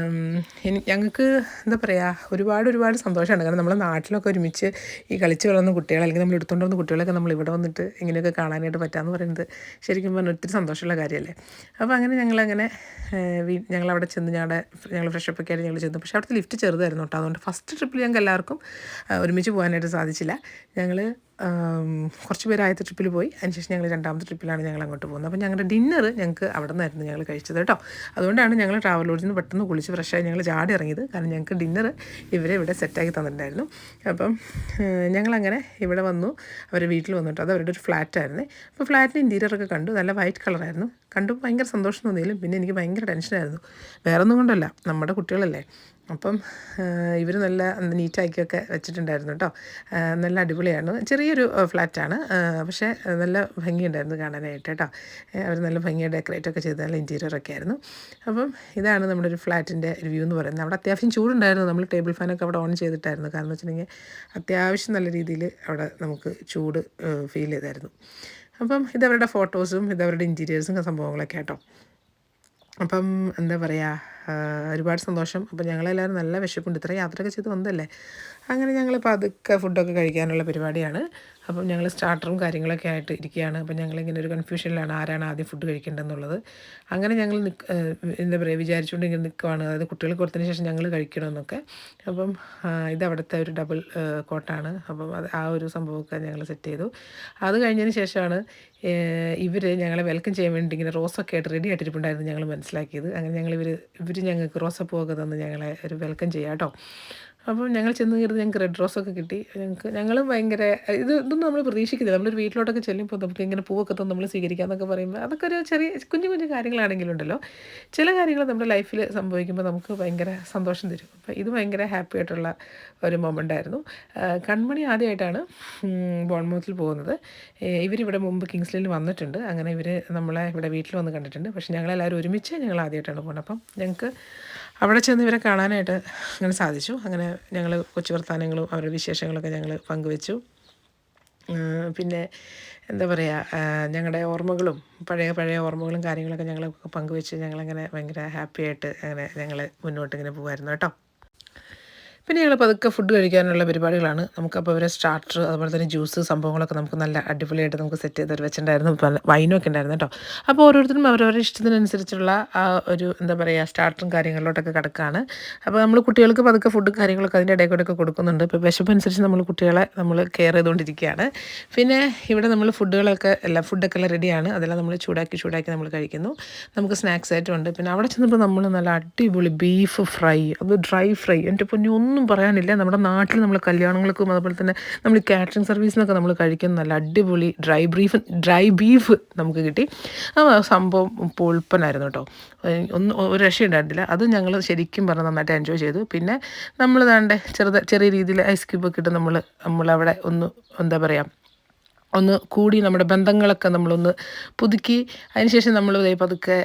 ഞങ്ങൾക്ക് എന്താ പറയുക, ഒരുപാട് സന്തോഷമാണ്. കാരണം നമ്മളെ നാട്ടിലൊക്കെ ഒരുമിച്ച് ഈ കളിച്ച് വളർന്ന കുട്ടികൾ, അല്ലെങ്കിൽ നമ്മൾ എടുത്തുകൊണ്ട് വന്ന കുട്ടികളൊക്കെ നമ്മൾ ഇവിടെ വന്നിട്ട് ഇങ്ങനെയൊക്കെ കാണാനായിട്ട് പറ്റാമെന്ന് പറയുന്നത് ശരിക്കും പറഞ്ഞാൽ ഒത്തിരി സന്തോഷമുള്ള കാര്യമല്ലേ. അപ്പോൾ അങ്ങനെ ഞങ്ങളവിടെ ചെന്ന് ഞങ്ങൾ ഫ്രഷപ്പൊക്കെ ആയിട്ട് ഞങ്ങൾ ചെന്നു. പക്ഷേ അവിടുത്തെ ലിഫ്റ്റ് ചെറുതായിരുന്നു കേട്ടോ. അതുകൊണ്ട് ഫസ്റ്റ് ട്രിപ്പിൽ ഞങ്ങൾക്ക് എല്ലാവർക്കും ഒരുമിച്ച് പോകാനായിട്ട് സാധിച്ചില്ല. ഞങ്ങൾ കുറച്ച് പേര് ആദ്യത്തെ ട്രിപ്പിൽ പോയി, അതിനുശേഷം ഞങ്ങൾ 2ാമത്തെ ട്രിപ്പിലാണ് ഞങ്ങൾ അങ്ങോട്ട് പോകുന്നത്. അപ്പോൾ ഞങ്ങളുടെ ഡിന്നർ ഞങ്ങൾക്ക് അവിടെ നിന്നായിരുന്നു ഞങ്ങൾ കഴിച്ചത് കേട്ടോ. അതുകൊണ്ടാണ് ഞങ്ങൾ ട്രാവൽ ലോഡ്ജിൽ നിന്ന് പെട്ടെന്ന് കുളിച്ച് ഫ്രഷായി ഞങ്ങൾ ചാടി ഇറങ്ങിയത്. കാരണം ഞങ്ങൾക്ക് ഡിന്നർ ഇവരെ ഇവിടെ സെറ്റാക്കി തന്നിട്ടുണ്ടായിരുന്നു. അപ്പം ഞങ്ങളങ്ങനെ ഇവിടെ വന്നു, അവരുടെ വീട്ടിൽ വന്നിട്ട്. അത് അവരുടെ ഒരു ഫ്ലാറ്റായിരുന്നു. അപ്പോൾ ഫ്ലാറ്റിൻ്റെ ഇൻറ്റീരിയറൊക്കെ കണ്ടു. നല്ല വൈറ്റ് കളറായിരുന്നു. കണ്ടു ഭയങ്കര സന്തോഷം തോന്നിയാലും പിന്നെ എനിക്ക് ഭയങ്കര ടെൻഷനായിരുന്നു. വേറെ ഒന്നും കൊണ്ടല്ല, നമ്മുടെ കുട്ടികളല്ലേ. അപ്പം ഇവർ നല്ല നീറ്റാക്കിയൊക്കെ വെച്ചിട്ടുണ്ടായിരുന്നു കേട്ടോ. നല്ല അടിപൊളിയാണ്. ചെറിയൊരു ഫ്ലാറ്റാണ്, പക്ഷേ നല്ല ഭംഗിയുണ്ടായിരുന്നു കാണാനായിട്ട് കേട്ടോ. അവർ നല്ല ഭംഗിയായി ഡെക്കറേറ്റൊക്കെ ചെയ്ത് നല്ല ഇൻറ്റീരിയറൊക്കെ ആയിരുന്നു. അപ്പം ഇതാണ് നമ്മുടെ ഒരു ഫ്ലാറ്റിൻ്റെ റിവ്യൂ എന്ന് പറയുന്നത്. അവിടെ അത്യാവശ്യം ചൂടുണ്ടായിരുന്നു. നമ്മൾ ടേബിൾ ഫാനൊക്കെ അവിടെ ഓൺ ചെയ്തിട്ടായിരുന്നു. കാരണം വെച്ചിട്ടുണ്ടെങ്കിൽ അത്യാവശ്യം നല്ല രീതിയിൽ അവിടെ നമുക്ക് ചൂട് ഫീൽ ചെയ്തായിരുന്നു. അപ്പം ഇതവരുടെ ഫോട്ടോസും ഇതവരുടെ ഇൻറ്റീരിയേഴ്സും സംഭവങ്ങളൊക്കെ കേട്ടോ. അപ്പം എന്താ പറയുക, ഒരുപാട് സന്തോഷം. അപ്പം ഞങ്ങളെല്ലാവരും നല്ല വിശപ്പുണ്ട്, ഇത്ര യാത്രയൊക്കെ ചെയ്ത് വന്നതല്ലേ. അങ്ങനെ ഞങ്ങൾ പതുക്കെ ഫുഡൊക്കെ കഴിക്കാനുള്ള പരിപാടിയാണ്. അപ്പം ഞങ്ങൾ സ്റ്റാർട്ടറും കാര്യങ്ങളൊക്കെ ആയിട്ട് ഇരിക്കുകയാണ്. അപ്പം ഞങ്ങളിങ്ങനെ ഒരു കൺഫ്യൂഷനിലാണ് ആരാണ് ആദ്യം ഫുഡ് കഴിക്കേണ്ടതെന്നുള്ളത്. അങ്ങനെ ഞങ്ങൾ എന്താ പറയുക, വിചാരിച്ചുകൊണ്ട് ഇങ്ങനെ നിൽക്കുവാണ്. അതായത് കുട്ടികൾ കൊടുത്തതിന് ശേഷം ഞങ്ങൾ കഴിക്കണമെന്നൊക്കെ. അപ്പം ഇതവിടുത്തെ ഒരു ഡബിൾ കോട്ടാണ്. അപ്പം ആ ഒരു സംഭവമൊക്കെ ഞങ്ങൾ സെറ്റ് ചെയ്തു. അത് കഴിഞ്ഞതിന് ശേഷമാണ് ഇവർ ഞങ്ങളെ വെൽക്കം ചെയ്യാൻ വേണ്ടി ഇങ്ങനെ റോസൊക്കെ ആയിട്ട് റെഡി ആയിട്ടിരിപ്പുണ്ടായിരുന്നു ഞങ്ങൾ മനസ്സിലാക്കിയത്. അങ്ങനെ ഇവർ ഞങ്ങൾക്ക് റോസപ്പൂവൊക്കെ തന്ന് ഞങ്ങളെ ഒരു വെൽക്കം ചെയ്യാം കേട്ടോ. അപ്പം ഞങ്ങൾ ചെന്ന് കയറി ഞങ്ങൾക്ക് റെഡ് റോസൊക്കെ കിട്ടി. ഞങ്ങളും ഭയങ്കര ഇതൊന്നും നമ്മൾ പ്രതീക്ഷിക്കുന്നില്ല. നമ്മളൊരു വീട്ടിലോട്ടൊക്കെ ചെല്ലുമ്പോൾ നമുക്ക് ഇങ്ങനെ പൂവൊക്കെ തന്ന് നമ്മൾ സ്വീകരിക്കാമെന്നൊക്കെ പറയുമ്പോൾ അതൊക്കെ ഒരു ചെറിയ കുഞ്ഞു കാര്യങ്ങളാണെങ്കിലും ഉണ്ടല്ലോ, ചില കാര്യങ്ങൾ നമ്മുടെ ലൈഫിൽ സംഭവിക്കുമ്പോൾ നമുക്ക് ഭയങ്കര സന്തോഷം തരും. അപ്പോൾ ഇത് ഭയങ്കര ഹാപ്പി ആയിട്ടുള്ള ഒരു മൊമെൻ്റ് ആയിരുന്നു. കൺമണി ആദ്യമായിട്ടാണ് ബോൺമൗത്തിൽ പോകുന്നത്. ഇവരിവിടെ മുമ്പ് കിങ്സ്ലിയിൽ വന്നിട്ടുണ്ട്. അങ്ങനെ ഇവർ നമ്മളെ ഇവിടെ വീട്ടിൽ വന്ന് കണ്ടിട്ടുണ്ട്. പക്ഷേ ഞങ്ങളെല്ലാവരും ഒരുമിച്ച് ഞങ്ങൾ ആദ്യമായിട്ടാണ് പോകുന്നത്. അപ്പം ഞങ്ങൾക്ക് അവിടെ ചെന്ന് ഇവരെ കാണാനായിട്ട് അങ്ങനെ സാധിച്ചു. അങ്ങനെ ഞങ്ങൾ കൊച്ചു വർത്താനങ്ങളും അവരുടെ വിശേഷങ്ങളൊക്കെ ഞങ്ങൾ പങ്കുവെച്ചു. പിന്നെ എന്താ പറയുക, ഞങ്ങളുടെ ഓർമ്മകളും പഴയ ഓർമ്മകളും കാര്യങ്ങളൊക്കെ ഞങ്ങൾ പങ്കുവെച്ച് ഞങ്ങളങ്ങനെ ഭയങ്കര ഹാപ്പി ആയിട്ട് അങ്ങനെ ഞങ്ങൾ മുന്നോട്ട് ഇങ്ങനെ പോകുമായിരുന്നു കേട്ടോ. പിന്നെ ഞങ്ങൾ പതുക്കെ ഫുഡ് കഴിക്കാനുള്ള പരിപാടികളാണ്. നമുക്കപ്പോൾ ഇവരെ സ്റ്റാർട്ടർ അതുപോലെ തന്നെ ജ്യൂസ് സംഭവങ്ങളൊക്കെ നമുക്ക് നല്ല അടിപൊളിയായിട്ട് നമുക്ക് സെറ്റ് ചെയ്ത് വെച്ചിട്ടുണ്ടായിരുന്നു. വൈനൊക്കെ ഉണ്ടായിരുന്നു കേട്ടോ. അപ്പോൾ ഓരോരുത്തരും അവരവരുടെ ഇഷ്ടത്തിനനുസരിച്ചുള്ള ആ ഒരു എന്താ പറയുക സ്റ്റാർട്ടറും കാര്യങ്ങളിലോട്ടൊക്കെ കിടക്കുകയാണ്. അപ്പോൾ നമ്മൾ കുട്ടികൾക്ക് പതുക്കെ ഫുഡും കാര്യങ്ങളൊക്കെ അതിൻ്റെ ഇടയിൽ കൂടെയൊക്കെ കൊടുക്കുന്നുണ്ട്. ഇപ്പോൾ വിശപ്പനുസരിച്ച് നമ്മൾ കുട്ടികളെ നമ്മൾ കെയർ ചെയ്തുകൊണ്ടിരിക്കുകയാണ്. പിന്നെ ഇവിടെ നമ്മൾ ഫുഡൊക്കെ എല്ലാം റെഡിയാണ്. അതെല്ലാം നമ്മൾ ചൂടാക്കി നമ്മൾ കഴിക്കുന്നു. നമുക്ക് സ്നാക്സ് ആയിട്ടും ഉണ്ട്. പിന്നെ അവിടെ ചെന്നപ്പോൾ നമ്മൾ നല്ല അടിപൊളി ബീഫ് ഫ്രൈ, അത് ഡ്രൈ ഫ്രൈ, എൻ്റെ പൊന്നി ഒന്നും പറയാനില്ല. നമ്മുടെ നാട്ടിൽ നമ്മൾ കല്യാണങ്ങൾക്കും അതുപോലെ തന്നെ നമ്മൾ കാറ്ററിംഗ് സർവീസിനൊക്കെ നമ്മൾ കഴിക്കുന്ന നല്ല അടിപൊളി ഡ്രൈ ബീഫ് നമുക്ക് കിട്ടി. സംഭവം പൊൾപ്പനായിരുന്നു കേട്ടോ. ഒരു രക്ഷയുണ്ടായിരുന്നില്ല. അത് ഞങ്ങൾ ശരിക്കും പറഞ്ഞാൽ നന്നായിട്ട് എൻജോയ് ചെയ്തു. പിന്നെ നമ്മൾ ദാണ്ടെ ചെറിയ രീതിയിൽ ഐസ് ക്യൂബൊക്കെ ഇട്ട് നമ്മളവിടെ എന്താ പറയുക ഒന്ന് കൂടി നമ്മുടെ ബന്ധങ്ങളൊക്കെ നമ്മളൊന്ന് പുതുക്കി. അതിനുശേഷം നമ്മൾ പതുക്കെ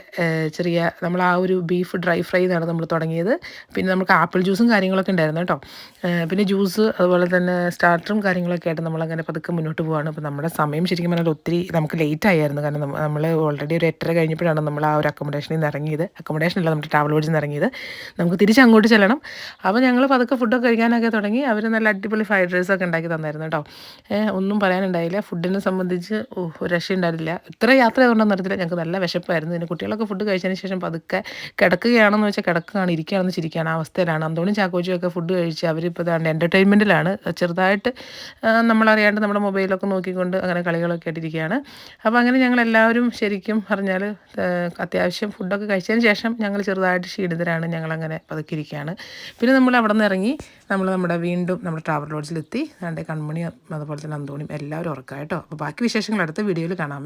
നമ്മൾ ആ ഒരു ബീഫ് ഡ്രൈ ഫ്രൈ എന്നാണ് നമ്മൾ തുടങ്ങിയത്. പിന്നെ നമുക്ക് ആപ്പിൾ ജ്യൂസും കാര്യങ്ങളൊക്കെ ഉണ്ടായിരുന്നു കേട്ടോ. പിന്നെ ജ്യൂസ് അതുപോലെ തന്നെ സ്റ്റാർട്ടറും കാര്യങ്ങളൊക്കെ ആയിട്ട് നമ്മളങ്ങനെ പതുക്കെ മുന്നോട്ട് പോവുകയാണ്. അപ്പോൾ നമ്മുടെ സമയം ശരിക്കും പറഞ്ഞാൽ ഒത്തിരി നമുക്ക് ലേറ്റ് ആയിരുന്നു. കാരണം നമ്മൾ ഓൾറെഡി ഒരു 8:30 കഴിഞ്ഞപ്പോഴാണ് നമ്മൾ ആ ഒരു അക്കോമഡേഷനിൽ നിന്ന് ഇറങ്ങിയത്. അക്കോമഡേഷനല്ല, നമ്മുടെ ട്രാവൽ ലോഡ്ജിൽ നിന്ന് ഇറങ്ങിയത്. നമുക്ക് തിരിച്ച് അങ്ങോട്ട് ചെല്ലണം. അപ്പോൾ ഞങ്ങൾ പതുക്കെ ഫുഡൊക്കെ കഴിക്കാനൊക്കെ തുടങ്ങി. അവർ നല്ല അടിപൊളി ഫ്രൈഡ് റൈസൊക്കെ ഉണ്ടാക്കി തന്നായിരുന്നു കേട്ടോ. ഒന്നും പറയാനുണ്ടായില്ല. ഫുഡിനെ സംബന്ധിച്ച് ഒരു രക്ഷയുണ്ടായിരുന്നില്ല. ഇത്ര യാത്ര ചെയ്തുകൊണ്ടൊന്നും അറിയത്തില്ല, ഞങ്ങൾക്ക് നല്ല വിശപ്പായിരുന്നു. പിന്നെ കുട്ടികളൊക്കെ ഫുഡ് കഴിച്ചതിന് ശേഷം പതുക്കെ കിടക്കുകയാണെന്ന് വെച്ചാൽ കിടക്കുകയാണ്, ഇരിക്കുകയാണെന്ന് ചിരിക്കുകയാണ് ആ അവസ്ഥയിലാണ്. അന്തോണിയും ചാക്കോച്ചിയൊക്കെ ഫുഡ് കഴിച്ച് അവരിപ്പോൾ ഇതാണ്ട് എൻ്റർടൈൻമെൻറ്റിലാണ്. ചെറുതായിട്ട് നമ്മളറിയാണ്ട് നമ്മുടെ മൊബൈലൊക്കെ നോക്കിക്കൊണ്ട് അങ്ങനെ കളികളൊക്കെ ആയിട്ടിരിക്കുകയാണ്. അപ്പോൾ അങ്ങനെ ഞങ്ങളെല്ലാവരും ശരിക്കും പറഞ്ഞാൽ അത്യാവശ്യം ഫുഡൊക്കെ കഴിച്ചതിന് ശേഷം ഞങ്ങൾ ചെറുതായിട്ട് ക്ഷീണിതരാണ്. ഞങ്ങളങ്ങനെ പതുക്കെ ഇരിക്കുകയാണ്. പിന്നെ നമ്മൾ അവിടെ നിന്ന് ഇറങ്ങി വീണ്ടും നമ്മുടെ ട്രാവൽ ലോഡ്ജിലെത്തി. കൺമണിയും അതുപോലെ തന്നെ അന്തോണിയും എല്ലാവരും ഉറക്കാം കേട്ടോ. അപ്പോൾ ബാക്കി വിശേഷങ്ങൾ അടുത്ത വീഡിയോയിൽ കാണാം.